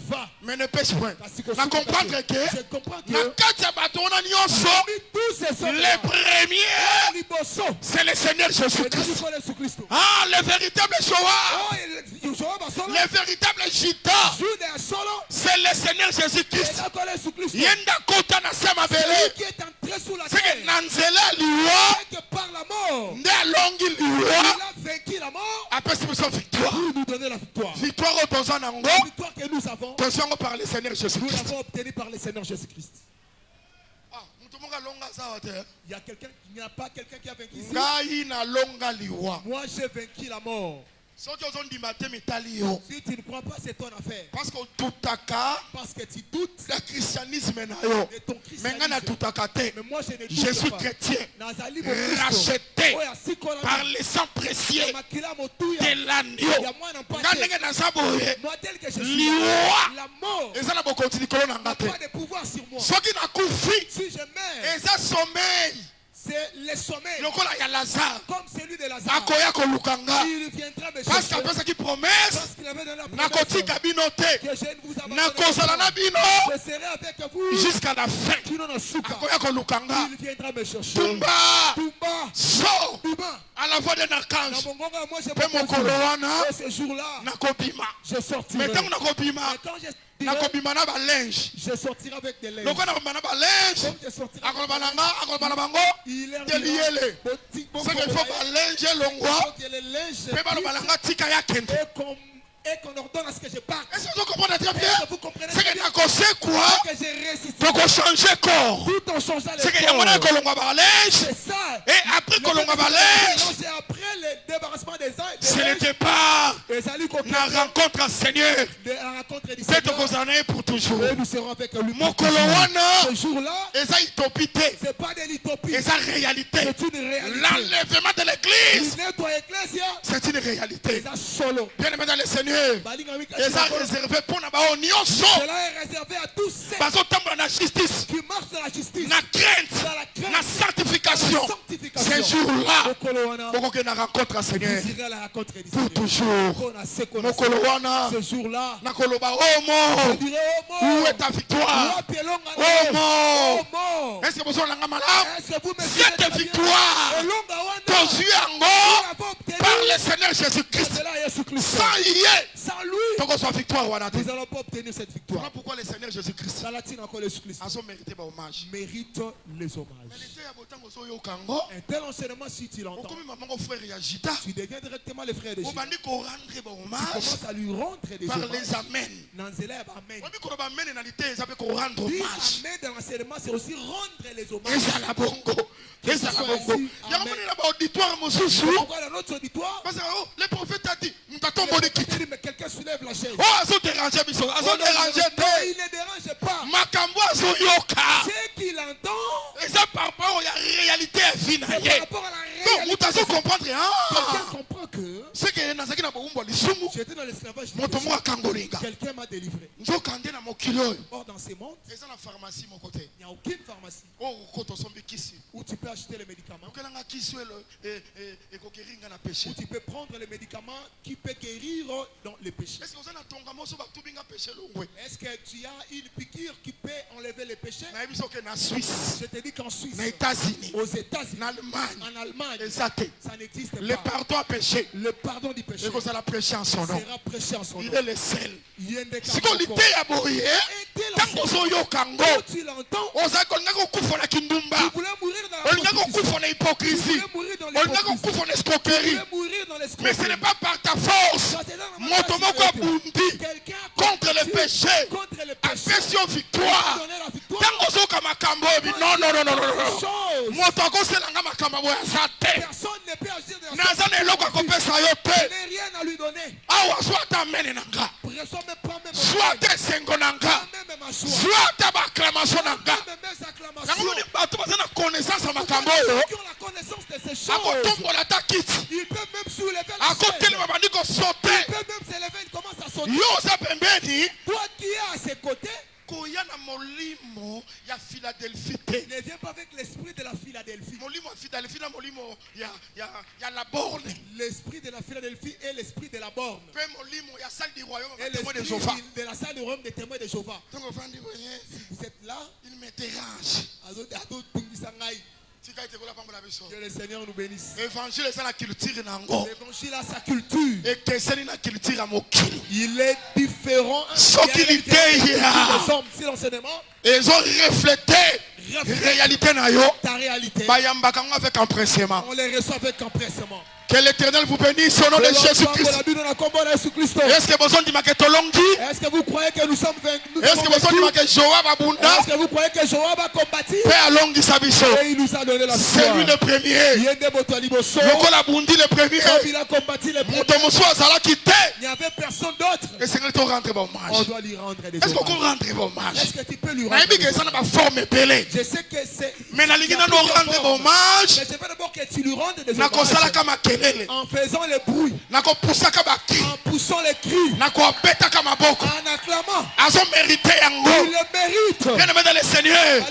Va. Mais ne pêche point. Je comprends que les premiers, c'est le Seigneur Jésus-Christ. Ah, le véritable Joab, le véritable Gita, c'est le Seigneur Jésus-Christ. Yenda kota na sema bele. C'est que Nanzela liwa, par la mort, Ndalongi liwa, il a vaincu la mort. après c'est une victoire. Nous donner la victoire. Victoire au temps en ango. La victoire que nous avons, par le Seigneur Jésus-Christ. Nous l'avons obtenue par le Seigneur Jésus-Christ. Il y a quelqu'un, il n'y a pas quelqu'un qui a vaincu ici. Moi j'ai vaincu la mort. Si tu ne crois pas, c'est ton affaire. Parce que tu doutes le christianisme de ton christianisme. Mais moi je ne doute je suis pas. chrétien, racheté par le sang précieux de l'agneau. Moi tel que je suis, la mort n'a pas de pouvoir sur moi. Si je meurs, c'est le sommeil. Comme celui de Lazare. Il viendra me chercher. Parce qu'après ce qu'il promesse, qu'il avait donné la promesse que je ne vous abandonnerai pas. Je serai avec vous jusqu'à la fin. Il viendra me chercher. Tumba. So. À la voix d'un archange. Moi je ce jour-là, je sortirai. Mais quand je sortirai avec des linges. Comme je sortirai il est c'est qu'il faut balinge longwa et qu'on ordonne à ce que je parte. Est-ce que vous comprenez très bien? Vous comprenez c'est que n'a causé quoi? Que j'ai résisté. Donc on change corps. Tout en changeant les c'est qu'il y a moyen que l'on va balinge. C'est ça. Et après que l'on va balinge, c'est après le débarrassement des uns. C'est le départ. La rencontre à Seigneur. C'est que vous en avez pour toujours. Et nous serons avec lui. Mon colowana. Ce jour-là. Et ça utopité. C'est pas de l'utopie. Et ça réalité. C'est une réalité. L'enlèvement de l'église. C'est une réalité. Et ça solo. Bien aimé dans le Seigneur. Et ça réservé pour nous. Cela est réservé à tous ceux qui marchent dans la justice, la crainte, la sanctification. Ces jours-là, pour qu'on rencontre à Seigneur pour toujours. Mon colowana, ce jour-là, oh mon, où est ta victoire? Oh mon, est-ce que vous êtes malade? Cette victoire, par le Seigneur Jésus-Christ, sans lui, nous n'allons pas obtenir cette victoire. Voilà pourquoi le Seigneur Jésus-Christ mérite les hommages. Un tel enseignement, si tu tu l'entends, tu deviens directement le frère de Judas. Tu commences à lui rendre des par hommages. Les amens. Amen. Amen dans l'enseignement, c'est aussi rendre les hommages. Pourquoi dans notre auditoire, le prophète a dit, mais quelqu'un soulève la chaise. Il ne dérange pas. Ce qu'il entend, et ça par rapport à la réalité c'est par rapport à la réalité. Quelqu'un comprend que c'est que j'étais dans l'esclavage. Quelqu'un m'a délivré. Or dans ces mondes, il n'y a aucune pharmacie où tu peux acheter les médicaments, où tu peux prendre les médicaments qui peuvent guérir dans les péchés. Est-ce que tu as une piqûre qui peut enlever les péchés? Je te dis qu'en Suisse, aux États-Unis, en Allemagne, ça n'existe pas. Le pardon à péché. Le pardon du péché sera prêché en son nom. Il est le seul. Si on l'était à mourir, tant qu'on y a Kango, on s'est mourir dans la hypocrisie, on a escroquerie. Mais ce n'est pas par ta force. Motomoko Bundi contre le péché. Affection victoire. Tant qu'on a Makambo, non. Motoko c'est la Makambo à Zate. Personne ne peut agir de la sorte. Je n'ai rien à lui donner. Soit tes sengonanga, soit ta acclamation nanga. La connaissance à Makambo. Il peut même soulever la chaise. Il peut même s'élever, il commence à sauter. Toi qui es à ses côtés, ne viens pas avec l'esprit de la Philadelphie. L'esprit de la Philadelphie est l'esprit de la borne. Et l'esprit de la salle du royaume des témoins de Jéhovah. Vous êtes là, il me dérange. Que le Seigneur nous bénisse. L'évangile a sa culture. Il est différent. Ils ont reflété ta réalité. On les reçoit avec empressement. Que l'Éternel vous bénisse au nom de Jésus-Christ. Est-ce que besoin de Maketolongi? Est-ce que vous croyez que nous sommes venus? Est-ce que besoin de Maketjoab Abunda? Est-ce que vous croyez que Joab a combattu? Et il nous a donné la victoire. C'est lui le premier. Le premier. Il a combattu le premier. Il n'y avait personne d'autre. On doit lui rendre des hommages. Est-ce que tu peux lui rendre des hommages? Je sais que c'est... Mais je veux d'abord que tu lui rendes des hommages. En faisant le bruit, en poussant les cris, en acclamant. Il le mérite. Bien aimé dans le Seigneur,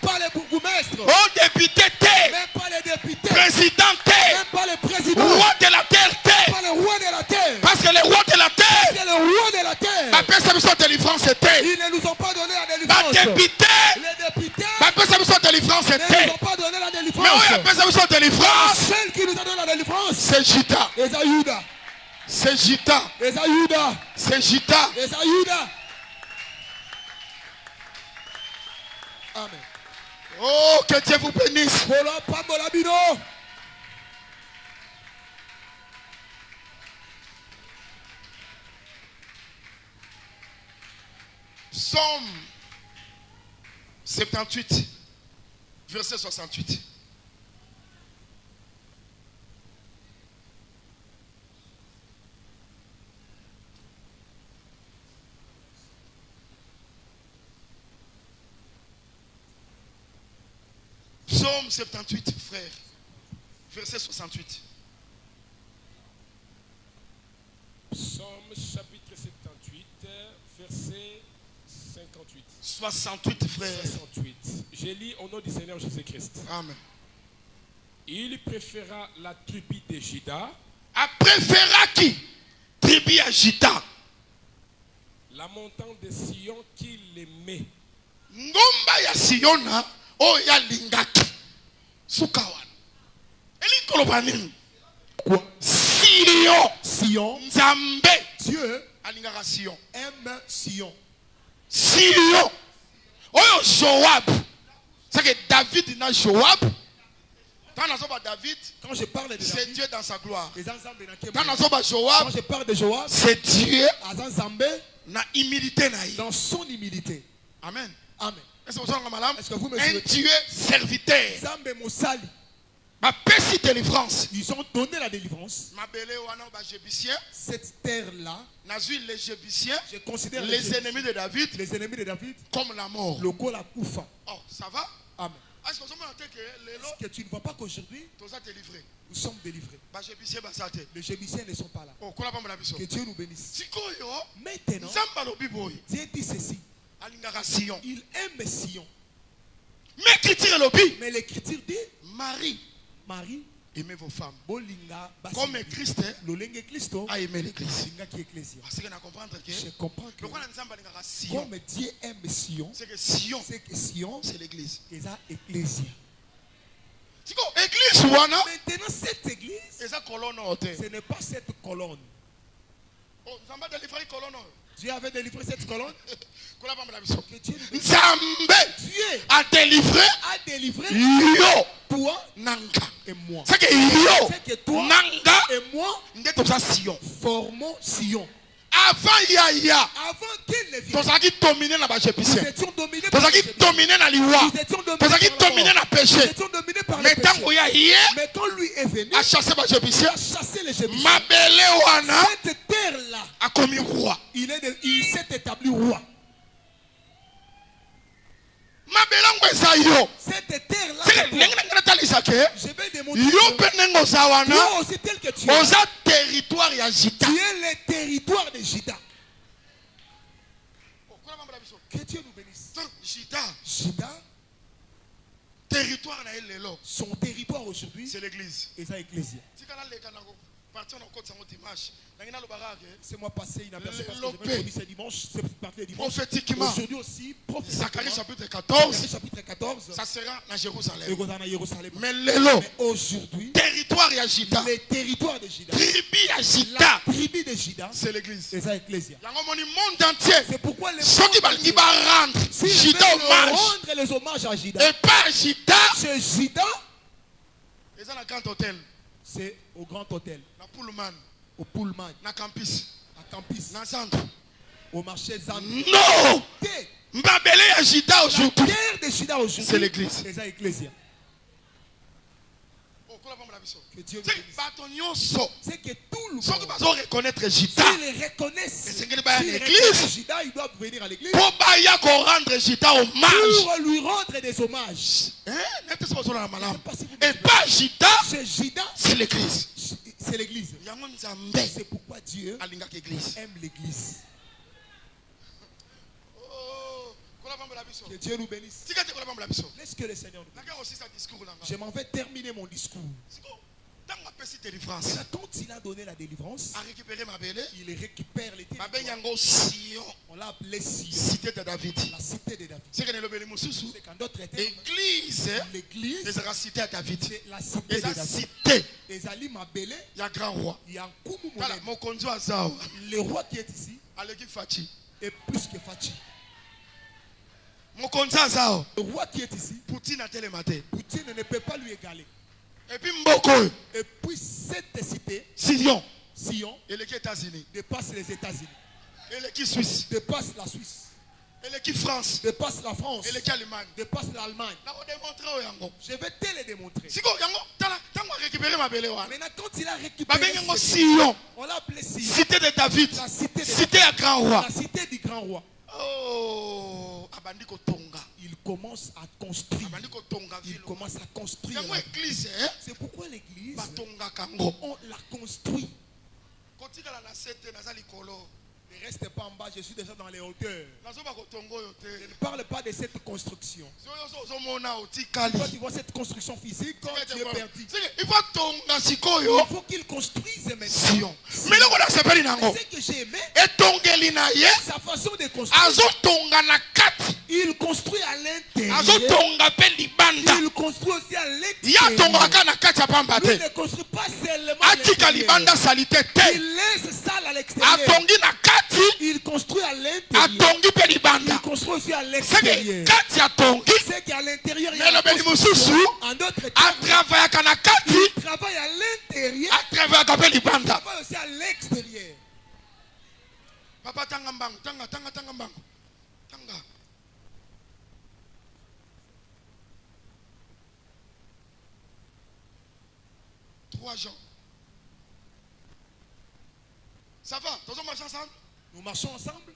pas les bourgmestres, même pas les députés, président, même pas les présidents, roi de la terre, pas le roi de la terre, parce que le roi de la terre, c'est le roi de la terre. Ils ne nous ont pas donné la délivrance. Les députés ne nous ont pas donné la délivrance. Celle qui nous a donné la délivrance, c'est Judas. C'est Judas. C'est Judas. Amen. Oh, que Dieu vous bénisse. Psaume 78, verset 68. Psaume 78, frère, verset 68. Psaume chapitre 78, verset 58. 68, frère. 68. J'ai lu au nom du Seigneur Jésus-Christ. Amen. Il préféra la tribu de Juda. A préféra qui? Tribu à Juda. La montagne de Sion qu'il aimait. Ngomba ya Siona. Oh ya lingaki sukawan elikolobanin quoi? Sion Nzambe Dieu alingaka Sion aime Sion. Oyo Joab c'est que David na Joab Quand je parle de David, c'est Dieu dans sa gloire. quand je parle de Joab, c'est Dieu dans son humilité. Amen. Amen. Est-ce que vous me suivez? Un Dieu serviteur. Ils ont donné la délivrance. Cette terre-là, je considère les ennemis de David comme la mort. Le col à Koufa. Oh, ça va? Amen. Est-ce que tu ne vois pas qu'aujourd'hui, nous sommes délivrés? Les Jébusiens ne sont pas là. Oh, que Dieu nous bénisse. Maintenant, Dieu dit ceci. Il aime Sion. Mais l'Écriture dit, Marie, aimez vos femmes. Comme Christ a aimé l'Église. Je comprends que comme Dieu aime Sion, c'est que Sion, c'est l'Église. Maintenant, cette église, ce n'est pas cette colonne. Dieu avait délivré cette colonne. Dieu a délivré toi et moi. C'est que toi Nanga et moi formons Sion. Avant Yaya, avant qu'il ne vienne, nous étions dominés par les nous étions dominés par les dominés par les lois, nous étions dominés par le péché. Mais quand lui est venu, a chassé les Jébusiens, cette terre-là a commis roi. Il s'est établi roi. Cette terre-là, je vais démontrer toi aussi tel que tu es le territoire de Juda. Que Dieu nous bénisse. Juda, son territoire aujourd'hui, c'est l'église. Et ça, l'église. C'est moi passé inaperçu parce que je vais ce dimanche, c'est parti dimanche. Prophétiquement, aujourd'hui aussi, Zacharie chapitre 14, ça sera à Jérusalem. Mais aujourd'hui, territoire et Agita, les territoires de Juda, tribu de Juda, c'est l'église. C'est ça, l'église. Le monde entier, c'est pourquoi les ceux qui vont rendre les hommages à Juda, et pas Juda, c'est Juda. Et ça, le grand hôtel. C'est au grand hôtel. Au Pullman. Na campus. À campus. Na centre. Au marché Zan. Non! Mbabele ya Juda aujourd'hui. La terre de Juda aujourd'hui. C'est l'église. C'est l'église. Que Dieu c'est que tout le monde. Ceux qui vont reconnaître Juda. S'ils reconnaissent. Juda, ils doivent venir à l'église. Pour rendre Juda hommage. Pour lui rendre des hommages. Et pas Juda. C'est Juda. C'est l'église. C'est l'église. C'est pourquoi Dieu aime l'église. Que Dieu nous bénisse. Laisse que le Seigneur nous bénisse. Je m'en vais terminer mon discours. Quand il a donné la délivrance, il récupère les territoires. On l'a appelé Sion. Cité de David. La cité de David. C'est qu'en d'autres termes, l'église, c'est la cité de David. C'est la cité de David. Il y a un grand roi. Il y a un Koumou. Le roi qui est ici est plus que Fachi. Le roi qui est ici, Poutine ne peut pas lui égaler. Et puis cette cité, Sion, et les États-Unis dépasse les États-Unis. Et les Suisse dépasse la Suisse. Et les France dépasse la France. Et les Allemagne dépasse l'Allemagne. Je vais te le démontrer. Maintenant, quand il a récupéré Sion, on l'a appelé Sion. Cité de David. La cité à grand roi. La cité du grand roi. Oh, il commence à construire. Il commence à construire. C'est pourquoi l'église, on l'a construit. Ne reste pas en bas, je suis déjà dans les hauteurs. Je ne parle pas de cette construction. Quand tu vois cette construction physique, quand tu es perdu, il faut qu'il construise maintenant. Mais ce que j'ai aimé, sa façon de construire. Il construit à l'intérieur. Il construit aussi à l'extérieur. Il ne construit pas seulement à l'extérieur. Il laisse ça à l'extérieur. Il construit à l'intérieur. Il construit aussi à l'extérieur. Ce sait qu'à l'intérieur il y Mais a le béni mosusu en d'autres a termes, travaillé à Kanakati, il travaille à l'intérieur, a travaillé à Kapel il Libanda. travaille aussi à l'extérieur. Papa tanga mbang, tanga mbang. Tanga. Trois gens. Ça va, tous marchons ensemble? Nous marchons ensemble.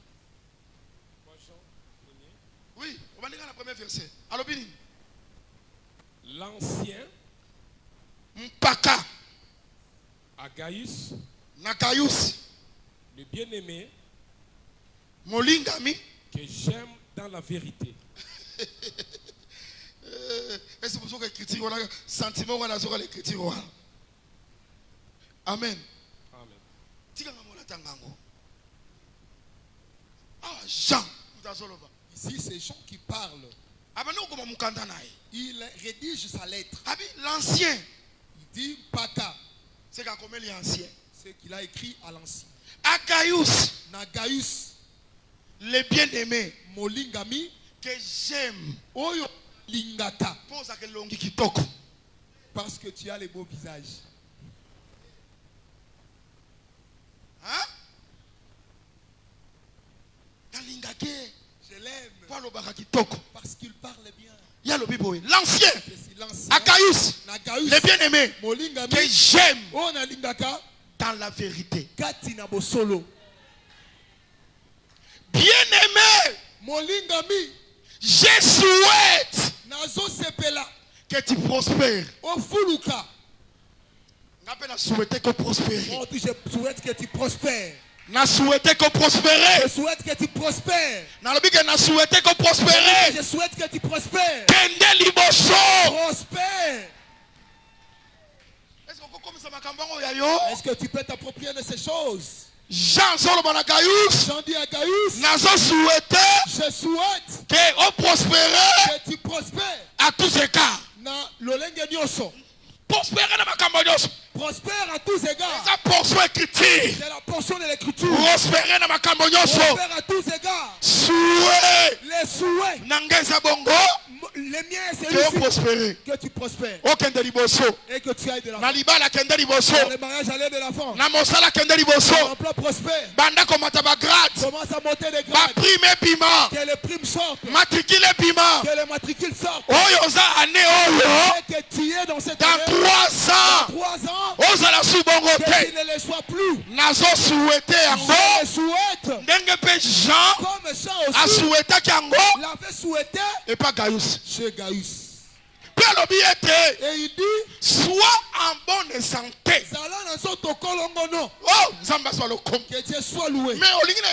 Oui, on va lire le premier verset. Alors, Bini. L'ancien Mpaka. Agaius, Nakayus. le bien-aimé Molingami. que j'aime dans la vérité. Est-ce que vous avez écrit le sentiment ou l'écriture? Amen. Amen. Ah, Jean. Ici, c'est Jean qui parle. Il rédige sa lettre. L'ancien. Il dit Paka. C'est comme l'ancien. C'est qu'il a écrit à l'ancien. Agaius. Nagaius. Le bien-aimé. Molingami. Que j'aime. Oyo lingata. Parce que tu as les beaux visages. Hein? Je l'aime. Parce qu'il parle bien. L'ancien. Agaius. Le bien-aimé. Que j'aime. Dans la vérité. Bien-aimé. Molingami. Je souhaite que tu prospères. Ofuluka. Je souhaite que prospères. Je souhaite que tu prospères. Je souhaite que prospères. Je souhaite que tu prospères. Je souhaite que prospères. Je souhaite que tu prospères. Prospère. Est-ce que tu peux t'approprier de ces choses? Jean dit à Gaius, je souhaite que prospères. Que tu prospères. À tous égards. Prospérer prospère à tous égards. C'est la portion de l'écriture. Prospérer à tous égards. Souhait. Les souhaits. Les miens, c'est que tu prospères. Et que tu ailles de l'avant. Le mariage allait de l'avant. L'emploi prospère. Commence à monter des grades. Que les primes sortent. Que les matricules sortent. Et que tu es dans cette année. Dans 3 ans. 3 ans. Que tu ne les sois plus. Je souhaite. Comme Jean aussi. L'avait souhaité. Et pas Gaius. Chez Gaius. Et il dit, sois en bonne santé. Oh, que Dieu soit loué. Mais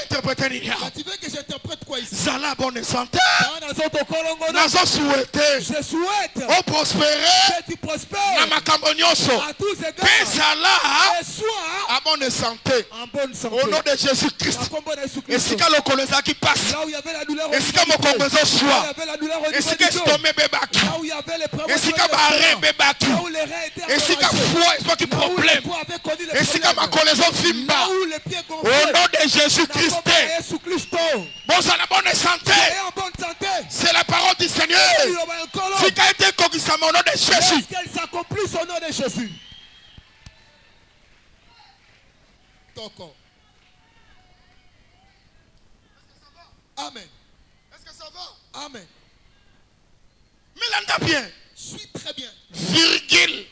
tu veux que j'interprète quoi ici? Zala bonne santé. Je souhaite prospérer. Que tu prospères à tous égards. Et sois en bonne santé. Au nom de Jésus-Christ. Et si qui passe. Là où il y avait la douleur. Et si mon congrès soit. Et si là où il y avait les problèmes. Et si et si foi est problème. Et si ma connaissance fimba. Au nom de Jésus-Christ. Bon, ça la bonne santé. C'est la parole du Seigneur. Si qu'a été conquis au nom de Jésus. Qu'elle s'accomplisse au nom de Jésus. Toko. Amen. Est-ce que ça va? Amen. Mais l'entend bien. Suis très bien. Virgule.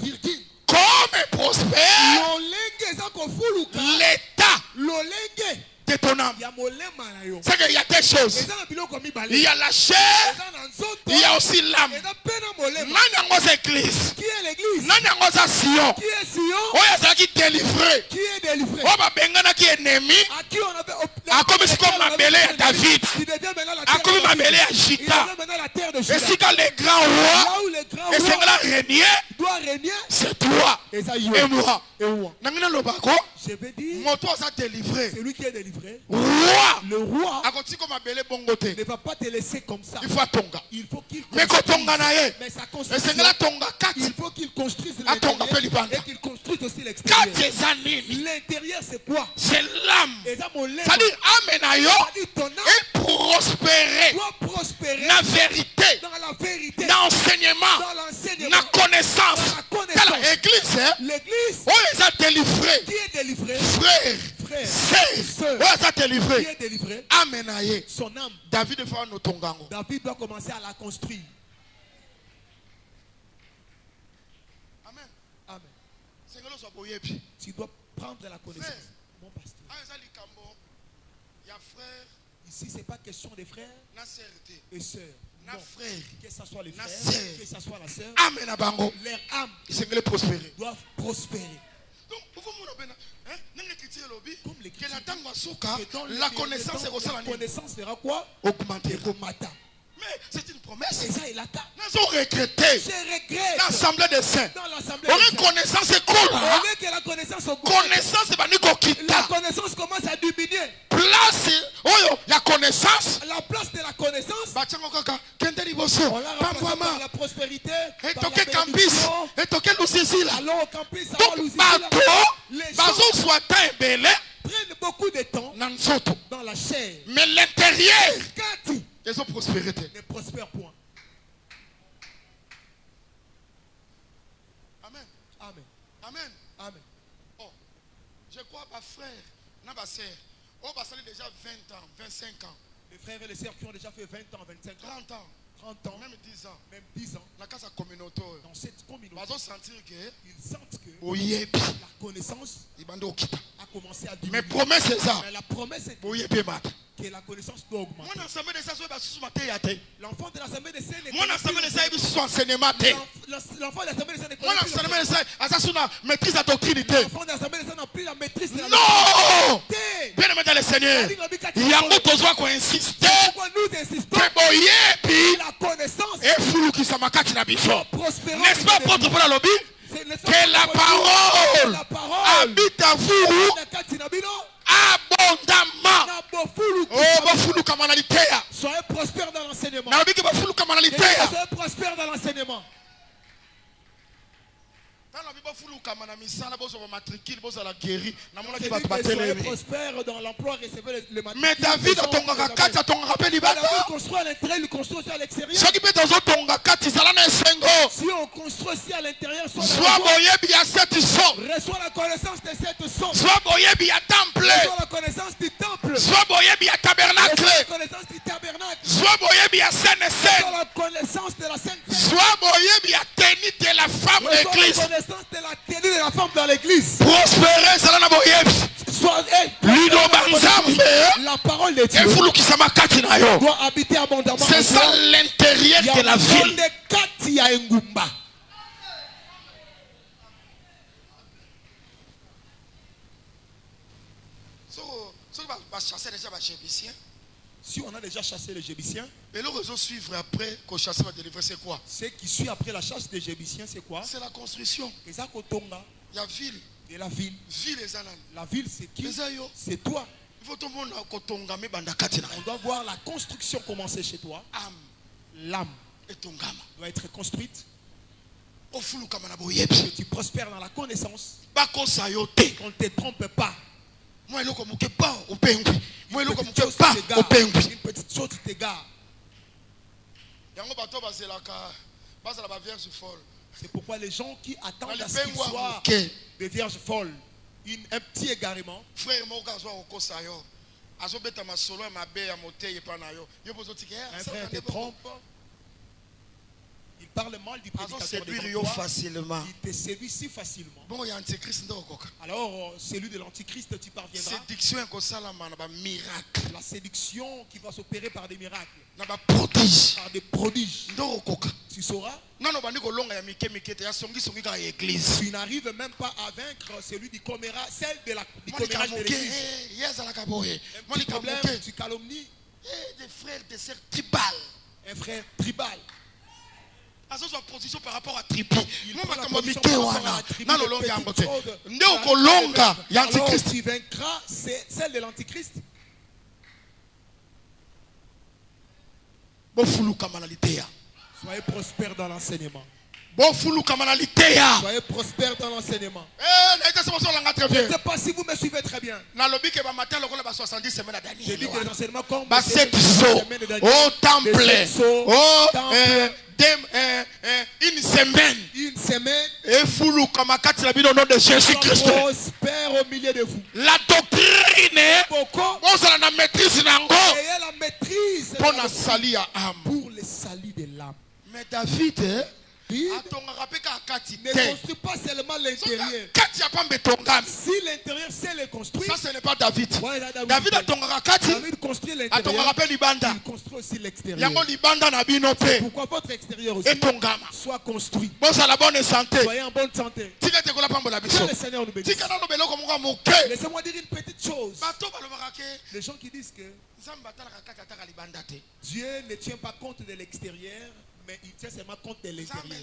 Virgule. Comme prospère. L'état de ton âme. C'est qu'il y a des choses. Il y a la chair. Il y a aussi l'âme. Nanyango église. Qui est l'église? Nanyango Sion. Qui est Sion? Oh, il y a qui délivré. Qui est délivré? Oh, bah bengana qui est ennemi. À qui on avait comme si comme ma belle à David. Comme ma belle à Chita. Et si quand les grands rois et c'est là régner, c'est toi et moi. Nangina lobako. Je vais dire, c'est lui qui est délivré. Roi. Le roi ne va pas te laisser comme ça. Il faut tonga. Il faut qu'il construise. Mais sa construction, il faut qu'il construise et qu'il construise aussi l'extérieur. L'intérieur, c'est quoi? C'est l'âme. C'est-à-dire, ton âme est prospérer. Doit prospérer dans la vérité, dans la vérité, dans l'enseignement, dans la connaissance. Dans l'église, l'église, où est délivré? Qui est délivré? Frère, sœur, où est délivré? Qui est délivré? Amen. Son âme. David doit commencer à la construire. Amen. Amen. Tu dois prendre la connaissance. Mon pasteur. Ici, ce n'est pas question des frères et sœurs. Non. Que ce soit les frères, que ce soit la sœur. Amen. Leur âme doivent prospérer. Comme la connaissance sera quoi? Augmenter. Mais c'est une promesse. Et ça, il attend. Nous avons regretté. Je regrette. L'assemblée des saints. Dans l'assemblée des saints. Connaissance est cool. Que la connaissance la connaissance commence à diminuer. Place. Oh, la connaissance. La place de la connaissance. On l'a remplacé par la prospérité. Et toqué campus. Et toqué Lusizila. Alors au campus, donc, bateau soit un belé. Prennent beaucoup de temps dans la chair. Mais l'intérieur. Ils ont prospérité. Ne prospèrent point. Amen. Amen. Amen. Amen. Oh, je crois ma frère, ma sœur, on va saluer déjà 20 ans, 25 ans. Les frères et les sœurs qui ont déjà fait 20 ans, 25 ans. 30 ans. 30 ans. Même 10 ans. Même 10 ans. Dans cette communauté. Ils sentent que la connaissance a commencé à diminuer. Mais promesse c'est ça. Mais la promesse est que la connaissance doit augmenter. L'enfant de l'assemblée des saints n'est pas l'enfant de l'assemblée des saints n'est pas maîtrise la doctrine. L'enfant de l'assemblée des saints n'a plus la maîtrise de la non. Bien aimé dans le Seigneur. Il y a besoin qu'on insiste. Pourquoi nous insistons? La connaissance et fou qui s'amakati na biso. N'est-ce pas apôtre Paul alobi? Que la parole habite à vous abondamment. Soyez prospères dans l'enseignement. Soyez prospères dans l'enseignement. Soyez prospères dans l'emploi, recevez le matin. Mais David construit à l'intérieur, il construit aussi à l'extérieur. Si on construit aussi à l'intérieur, reçoit la connaissance de cette somme. Reçoit la connaissance du temple. Reçoit la connaissance du tabernacle. Reçoit la connaissance de la sainte de la femme de l'église. De la tenue de la femme dans l'église. Prospérer, ça n'a la parole de Dieu doit habiter abondamment. C'est ça l'intérieur de la ville. Si on a déjà chassé les Jébusiens, et le réseau suivre après qu'on chasse va délivrer, c'est quoi? Ce qui suit après la chasse des Jébusiens, c'est quoi? C'est la construction. Il y a ville. Et la ville. La ville, c'est qui? C'est toi. On doit voir la construction commencer chez toi. L'âme doit être construite. Que tu prospères dans la connaissance. Qu'on ne te trompe pas. Une petite chose tu t'égares. C'est pourquoi les gens qui attendent à ce qu'ils soient des vierges folles, un petit égarement. Un frère te trompe. Il parle mal du prédicateur devant toi. Facilement. Il te séduit si facilement. Alors, celui de l'antichrist, tu parviendras. La séduction qui va s'opérer par des miracles. Par des prodiges. Tu sauras. Tu n'arrives même pas à vaincre celui du commérage, celle de du commérage de l'église. Un petit problème, tu calomnies. Des frères, des sœurs tribales. Un frère tribal. Sa position par rapport à tribu. Alors tu vaincras celle de l'antichrist. Soyez prospères dans l'enseignement. Soyez prospères dans l'enseignement. Je ne sais pas si vous me suivez très bien. J'ai dit que les enseignements comme au temple, une semaine. Et foulou comme à au nom de Jésus-Christ. Prospère au milieu de vous. La doctrine, on a la maîtrise pour la salie à âme. Pour le salut de l'âme. Mais David, ne construit pas seulement l'intérieur. Si l'intérieur c'est le construire, ça ce n'est pas David. David construit l'intérieur. Il construit aussi l'extérieur. Pourquoi votre extérieur aussi soit construit. Soyez en bonne santé. Que le Seigneur nous bénisse. Laissez-moi dire une petite chose. Les gens qui disent que Dieu ne tient pas compte de l'extérieur, mais il tient seulement compte de l'intérieur.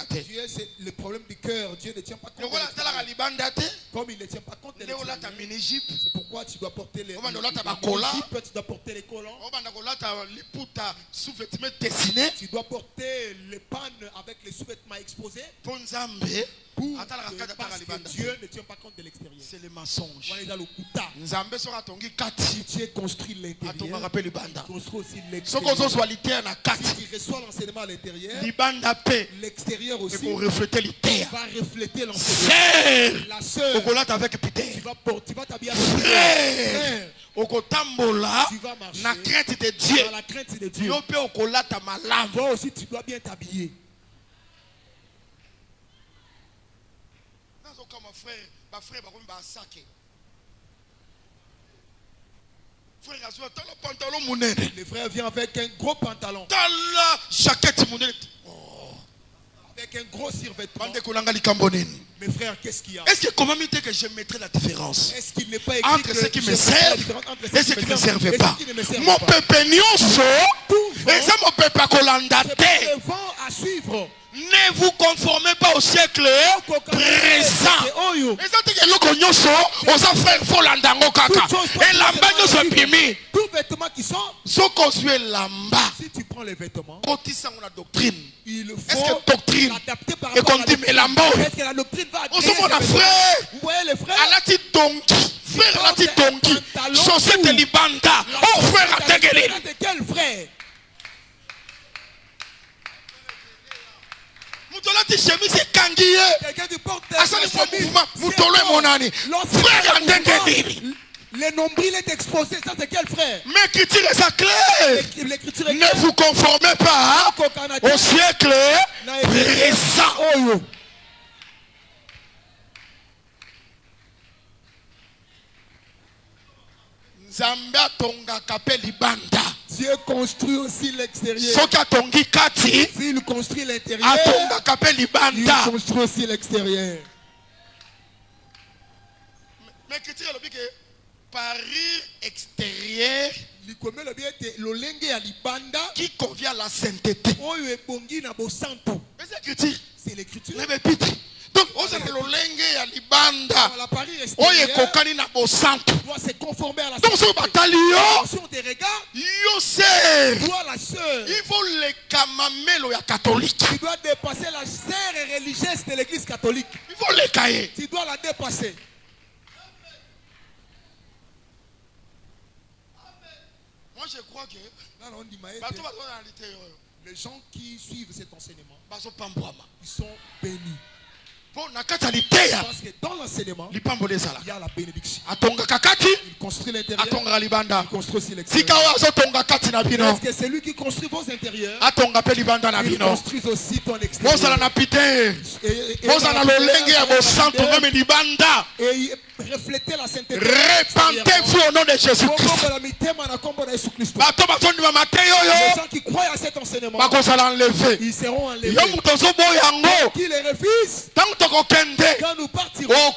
Dieu, c'est le problème du cœur. Dieu ne tient pas compte de l'extérieur. Comme il ne tient pas compte de l'extérieur, c'est pourquoi tu dois porter les tu dois porter les collants. Tu dois porter les pannes avec les sous-vêtements exposés. Parce que Dieu ne tient pas compte de l'extérieur. C'est le mensonge. Si Dieu construit l'intérieur, il construit aussi l'extérieur. Si tu reçois l'enseignement à l'intérieur, l'extérieur aussi va refléter l'enseignement. La sœur, tu vas t'habiller avec frère. Tu vas marcher dans la crainte de Dieu. Toi aussi tu dois bien t'habiller. Le frère vient avec un gros pantalon. Avec un gros survêtement. Mes frères, qu'est-ce qu'il y a? Est-ce que comment me dire que je mettrai la différence est-ce qu'il n'est pas écrit entre ceux qui me servent et ceux qui ne me servent pas? Mon peuple nyonso et ça mon peuple à colandate. À suivre. Ne vous conformez pas au siècle présent. Tout vêtement qui sont. Si tu prends les vêtements, il faut l'adapter par rapport à la doctrine. Est-ce que la doctrine va frère? Vous voyez les frères? Frère a dit donki. Chaussette libanda. Oh frère a dégueulé. Quel frère? Quelqu'un qui porte le nombril est exposé, ça c'est quel frère? Mais l'écriture est ça clair. Ne vous conformez pas au siècle présent. Zambia tonga kapeli banda. Dieu construit aussi l'extérieur. S'il construit l'intérieur, il construit aussi l'extérieur. Mais Paris extérieur qui convient à la sainteté. C'est l'écriture. Donc, on a l'olenge à libanda. Oye kokani na bosanto. Doit se conformer à la donc ce bataillon. Si on te regarde, yo sœur. Toi la sœur. Il faut les camamelo ya catholique. Tu dois dépasser la sœur religieuse de l'église catholique. Il faut les cailler. Tu dois la dépasser. Moi je crois que les gens qui suivent cet enseignement, ils sont bénis. Parce que dans l'enseignement, il y a la bénédiction. Il construit l'intérieur, il construit aussi l'extérieur. Est-ce que c'est lui qui construit vos intérieurs? Il construit aussi ton extérieur. Et reflétez la sainteté. Répentez-vous au nom de Jésus-Christ. Les gens qui croient à cet enseignement, ils seront enlevés. Qui les refusent, quand nous partirons,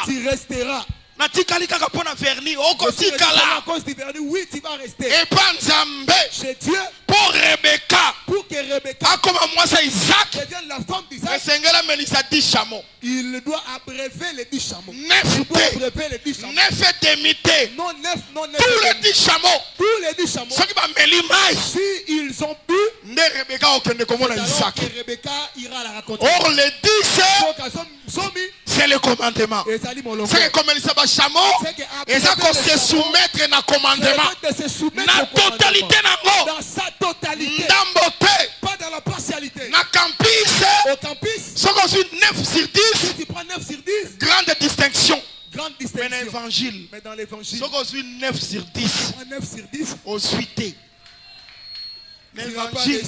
tu resteras. À cause du vernis, oui, tu vas rester. Chez Dieu, pour Rebecca, pour que Rebecca devienne la femme d'Isaac, il doit abréver les 10 chameaux. Tous les 10 chameaux. Si ils ont bu, Rebecca ira la raconter. Or les 10, c'est le commandement. C'est comme il s'abat chameau, et ça qu'on se soumettre à commandement. La totalité dans sa totalité. Pas dans la partialité. Na campus, au campus, ce qu'on suit 9 sur 10, si tu prends 9 sur 10, grande distinction. Mais dans l'évangile, mais dans l'évangile, ce qu'on suit 9 sur 10, 9 sur 10, au suité. L'évangile,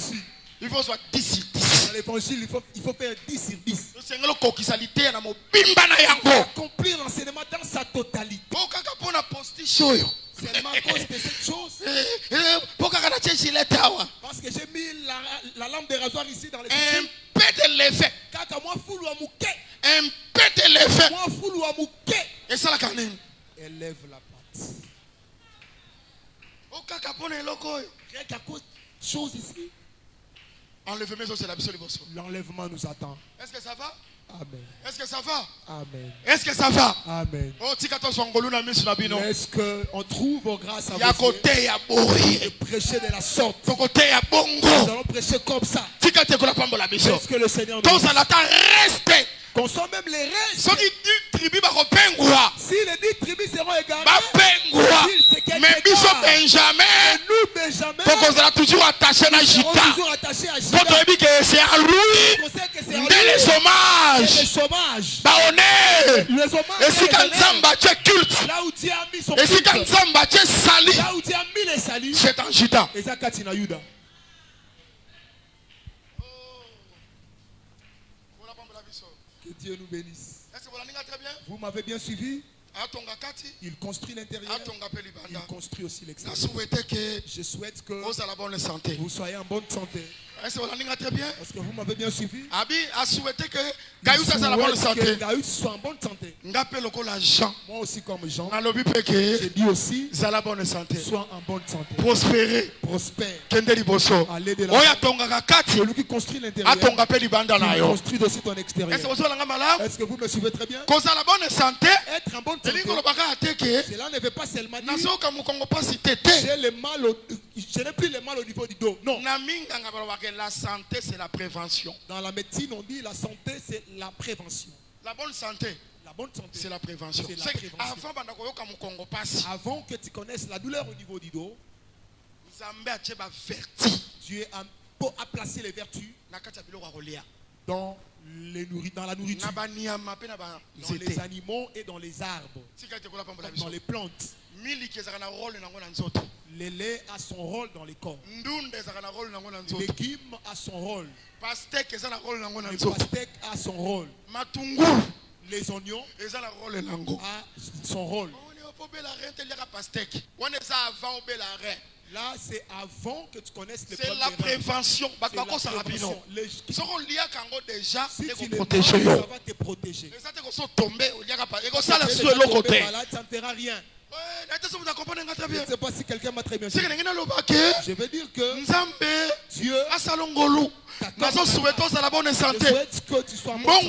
il faut soit 10 sur 10. Dans l'évangile, il faut faire 10 sur 10. Accomplir l'enseignement dans sa totalité. Seulement à cause de cette chose. Parce que j'ai mis la lampe de rasoir ici dans les un peu de l'effet. Un peu de l'effet. Et ça la canne. Élève la patte. Rien qu'à cause de choses ici. L'enlèvement nous attend. Est-ce que ça va? Amen. Est-ce que ça va? Amen. Est-ce que ça va? Amen. Est-ce qu'on trouve grâce à vous de prêcher de la sorte? Nous allons prêcher comme ça. Est-ce que le Seigneur nous reste? qu'on soit même les restes. Si les 10 tribus seront égarées, mais Benjamin, nous sera toujours attaché à Jita. Votre vie c'est à lui. Les hommages. Et si quand Zamba culte, là où Dieu a mis son et si quand Zamba sali, là où Dieu a mis les salis, c'est en Jita. Et ça Katina Yuda. Que Dieu nous bénisse. Vous m'avez bien suivi? Il construit l'intérieur. Il construit aussi l'extérieur. Je souhaite que vous soyez en bonne santé. Est-ce que vous m'avez bien suivi? Abi a souhaité que Gaïus soit en bonne santé. Gaïus soit en bonne santé. Moi aussi comme Jean. J'ai dit aussi soit en bonne santé. Prospérer. Prospère. Aller de la celui qui construit l'intérieur. Il construit aussi ton extérieur. Est-ce que vous me suivez très bien? Être en bonne santé. Cela ne veut pas seulement dire je n'ai plus le mal au niveau du dos. Non. La santé, c'est la prévention. Dans la médecine, on dit la santé, c'est la prévention. La bonne santé, c'est la prévention. Avant que tu connaisses la douleur au niveau du dos, Dieu a placé les vertus dans la nourriture, dans les animaux et dans les arbres, dans les plantes. Le lait a son rôle dans les corps. Le légume a son rôle. Le pastèque a son rôle. Les oignons a son rôle. Là, c'est avant que tu connaisses les c'est la prévention. Si tu les manges, ça va te protéger. Ça ne fera rien. Je ne sais pas si quelqu'un m'a très bien suivi. Je veux dire que Dieu bonne santé. Que tu sois bon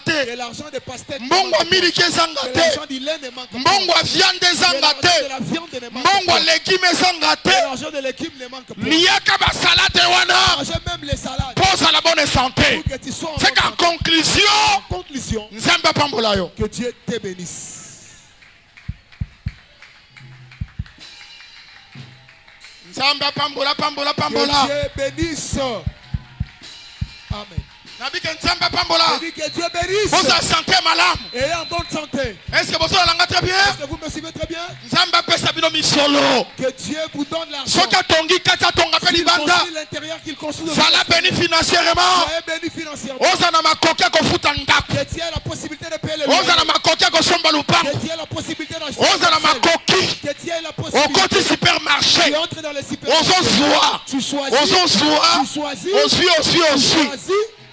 et l'argent de pastèque, l'argent du lait ne manque pas. Viande légumes l'argent de légumes ne manque pas. L'argent même les salades. Pose à la bonne santé. C'est qu'en conclusion, que Dieu te bénisse. Que Dieu bénisse. Amen. Que Dieu bénisse. Santé, madame. Et en bonne santé. Est-ce que vous me suivez très bien? Que Dieu vous donne l'argent. Qu'il construit l'intérieur, qu'il construit le béni financièrement. soyez béni financièrement. Que Dieu ait la possibilité de payer le loyer. Que Dieu ait la possibilité d'acheter. Que Dieu ait la possibilité. Supermarché. Tu entres dans les supermarchés. Tu choisis.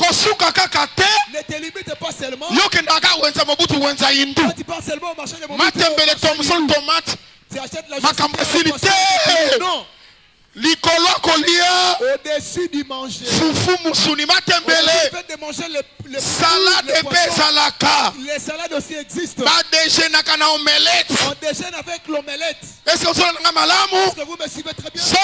Ne te limite pas seulement. Quand tu pars seulement au marché de Mobutu, tu achètes la facilité. Non. Au-dessus du manger. De manger salade les salades aussi existent. On déjeune avec l'omelette. Est-ce que vous me suivez très bien? Si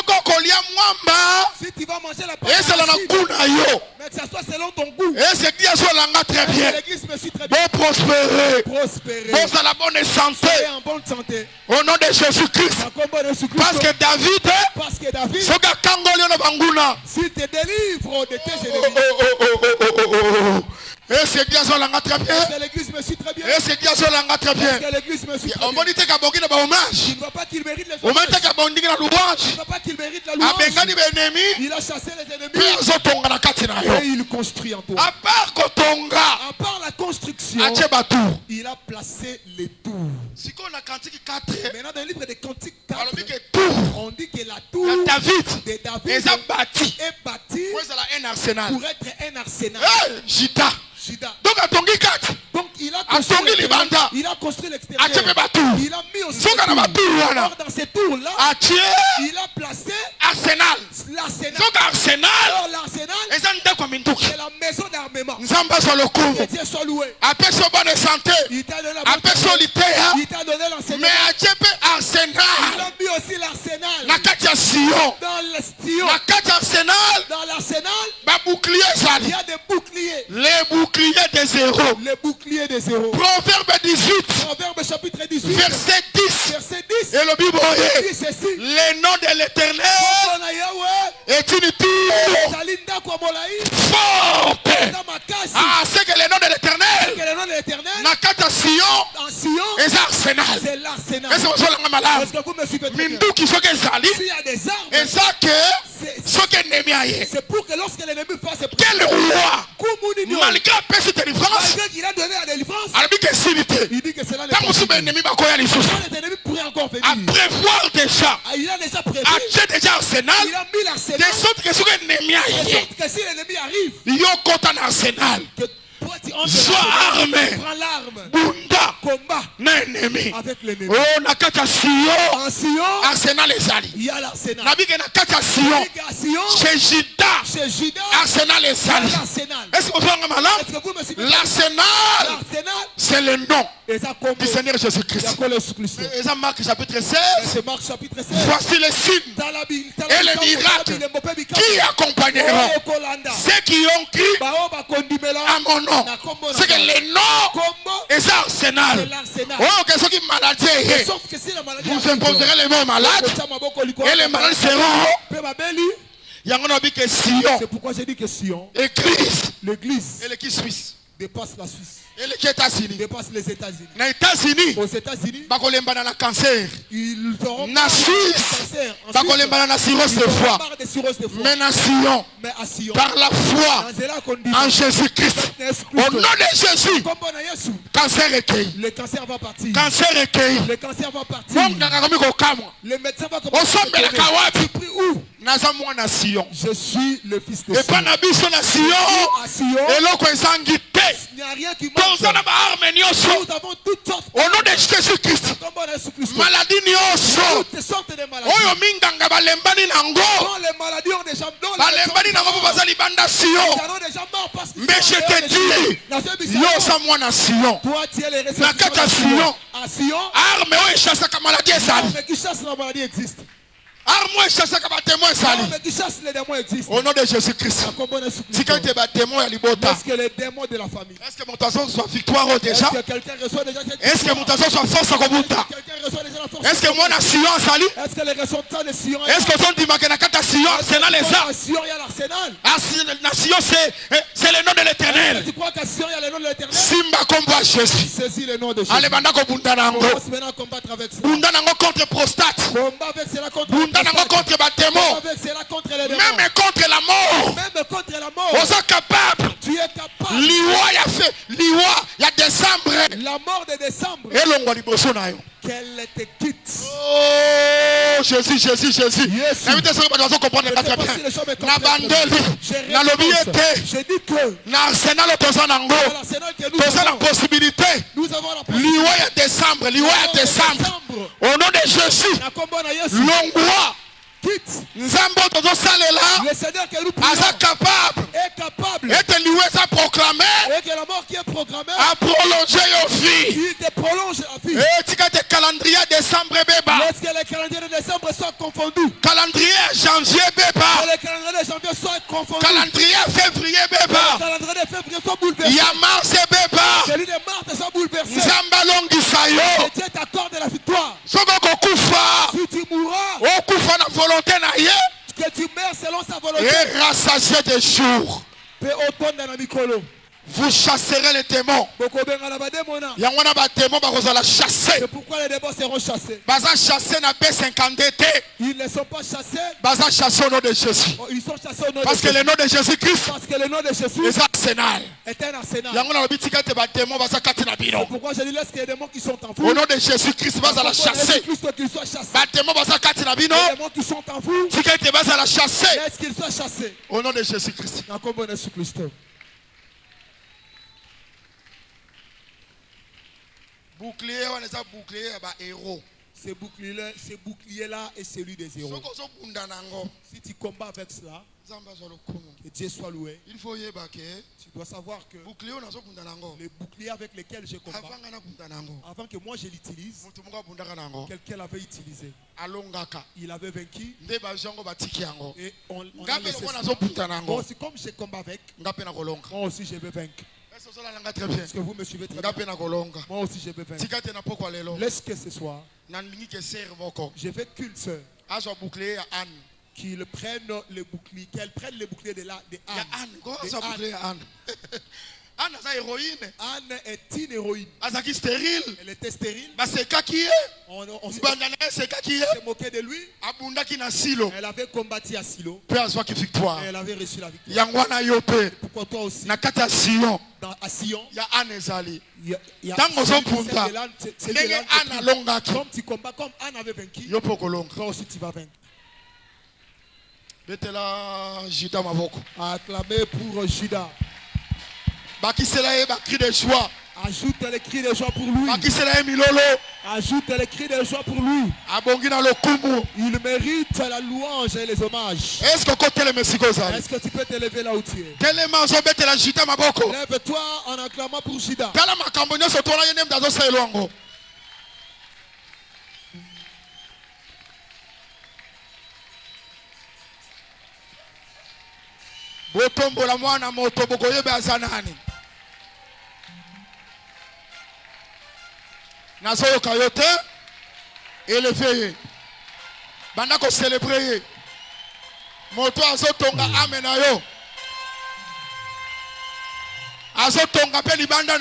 tu vas manger la Et c'est la nakuna yo. Mais que ça soit selon ton goût. Et c'est qui a son langage très bien. L'église me suit très bien. Bon prospérer. Prospérer. Bon à la bonne santé. Soyez en bonne santé. Au nom de Jésus-Christ. Parce que David, s'il te délivre de tes ennemis. Et c'est bien ça, très bien. Parce que l'église me suit très bien. Et c'est bien ça, très bien. Parce que l'église me suit très bien. Il ne va pas qu'il mérite les louanges. Il ne va pas qu'il mérite la louange. Il a chassé les ennemis. Et il construit en toi. À part la construction, il a placé les tours. Maintenant dans le livre des Cantiques 4, on dit que la tour de David est bâtie pour être un arsenal. Donc, il a construit l'extérieur. Il a mis aussi dans ces tours-là, il a placé l'arsenal. L'arsenal, c'est la maison d'armement. Que Dieu soit loué. Il t'a donné la il t'a donné l'enseignement. Il a mis aussi l'arsenal. Dans l'arsenal, il y a des boucliers. Les boucliers des héros. Les boucliers des héros. Proverbe 18. Proverbe chapitre 18. Verset 10. Verset 10. Et le Bible dit ceci. Le nom de l'Éternel est une tour forte. Ah, c'est que le nom de l'Éternel Nakata Sion est arsenal. C'est l'arsenal. Est-ce que vous me suivez? S'il y a des armes, c'est pour que lorsque l'ennemi fasse ses quel roi, malgré malgré qu'il a donné la délivrance, il dit que c'est là l'ennemi pourrait encore venir. À prévoir déjà. Il a déjà prévu. Déjà arsenal. Il a mis l'arsenal. De sorte que si l'ennemi arrive, il y a un arsenal. Sois armé. Prends l'arme. Bunda. Combat. N'ennemi. Avec l'ennemi. Oh, nakata Sion. En Sion. Arsenal ezali. Il y a l'arsenal. Nabike nakata Sion. Chez Juda. Arsenal ezali. Est-ce que vous avez malade? L'arsenal. C'est le nom du Seigneur Jésus-Christ. Et ça Marc chapitre 16. Voici les signes et les miracles qui accompagneront ceux qui ont cru à mon nom. C'est que le nom est arsenal. Oh, que ceux qui maladie, vous imposerez les mots malades et les malades seront. C'est pourquoi j'ai dit que Sion, l'église, et l'église suisse dépasse la Suisse. Et les États-Unis. Dépasse les États-Unis. Aux États-Unis. Cancer. Ils auront na Suisse. Na cirrhose de foie. Mais na Sion. Par la foi en Jésus-Christ. Au nom de Jésus. Cancer recueilli. Le cancer va partir. Cancer recueilli. Le cancer va partir. Le médecin va commencer. Je suis le fils de Sion. Il n'y a rien qui manque. Nous avons toutes sortes au nom de Jésus-Christ. Maladie toutes sortes de maladies. Quand les maladies ont déjà mais je te dis, toi tu es les réceptions à Sion. Arme qui chasse la maladie existe. Qui chasse les démons existe. Au nom de Jésus-Christ. Est-ce que les démons de la famille? Est-ce que mon tason soit victoire déjà? Est-ce que quelqu'un reçoit déjà? Est-ce que mon tason soit force à Kobuta? Est-ce que moi na Sion sali? Est-ce que les ressortissants de Sion? Est-ce que son dimanche na kata Sion arsenal les armes? Sion il y a l'arsenal. Na Sion c'est le nom de l'Éternel. Tu crois qu'à Sion il y a le nom de l'Éternel? Simba combat Jésus. Saisis le nom de Jésus. Allez banda ko bunda nango. Maintenant combattre avec ça. Bunda nango contre prostate. Combat avec cela contre. Bunda nango contre batemo. Avec cela contre les démons. Même contre la mort. Même contre la mort. On est capable. Tu es capable. Liwa y a fait. Liwa y a décembre. La mort de décembre. Et l'ongo liboso na yo. Qu'elle te quitte. Oh, Jésus. Invitez ceux qui vont comprendre le matin bien. Na bandeli. Na lobby était. Je dis que. Na arsenal autosan nango. Tosa la possibilité. Nous avons la possibilité. Liwa y a décembre. Au nom de Jésus. L'ongwa. Nzambo tozo salela. Le Seigneur que nous prions est capable. Et te louer ça proclamé. Et que la mort qui est programmée. A prolonger your vie. Il te prolonge la vie. Et tu as des calendriers décembre beba. Est-ce que les calendriers de décembre sont confondus? Calendrier janvier beba. le calendrier de janvier soit confondu. Calendrier février beba. Le calendrier de février soit bouleversé. Ya mars beba. Celui de mars soit bouleversé. Nzamba longisa yo. Et Dieu t'accorde la victoire. Soko kokufa. Si tu mourras, Okufa na volonté na ye. que tu meurs selon sa volonté. Et rassasié des jours. Vous chasserez les démons. Yangwana ba démons ba kozala chasser. C'est pourquoi les démons seront chassés. Baza chasser na B50 T. Ils ne sont pas chassés. Baza chasser au nom de Jésus. Ils sont chassés au nom Parce de que le nom de Jésus-Christ. Parce que le nom de Jésus est arsenal. Est un arsenal. Yangwana ba bitika te ba démons baza kati na bino. C'est pourquoi je dis laisse que les démons qui sont en vous. Au nom de Jésus-Christ baza la chasser. Qu'ils soient chassés. Ba démons baza kati na bino. Les démons qui sont en vous. Tika te baza la chasser. Laisse qu'ils soient chassés. Au nom de Jésus-Christ. Bouclier, on est bouclier, héros. Ce bouclier-là est celui des héros. Si tu combats avec cela, que Dieu soit loué. Il faut tu dois savoir que les boucliers avec lesquels je combats, avant que moi je l'utilise, quelqu'un l'avait utilisé. Il avait vaincu. Et on a laissé ça. Moi aussi, comme je combats avec, moi aussi je vais vaincre. Est-ce que vous me suivez très bien? Moi aussi je vais vaincre. Laisse que ce soit. Je veux qu'une sœur qu'ils prennent les boucliers, qu'elle prenne les boucliers de Anne. Anne est héroïne. Anne est une héroïne. Stérile. Elle était stérile. On s'est moqué de lui. Elle avait combattu à Silo. Et elle avait reçu la victoire. Pourquoi toi aussi? À Sion. Il y a Anne Ezali. Comme tu combats, comme Anne avait vaincu, toi aussi tu vas vaincre. Acclamez pour Judas. Cri de joie. Ajoute les cris de joie pour lui. Ajoute les cris de joie pour lui. Il mérite la louange et les hommages. Est-ce que tu peux te lever là où tu es? Lève-toi en acclamant pour Judas. Botombola mwana moto bokoyebe azanani. Nazoyoka yo te élevé. Banda ko célébrer. Moto azotonga amena yo. Azotonga pe libanda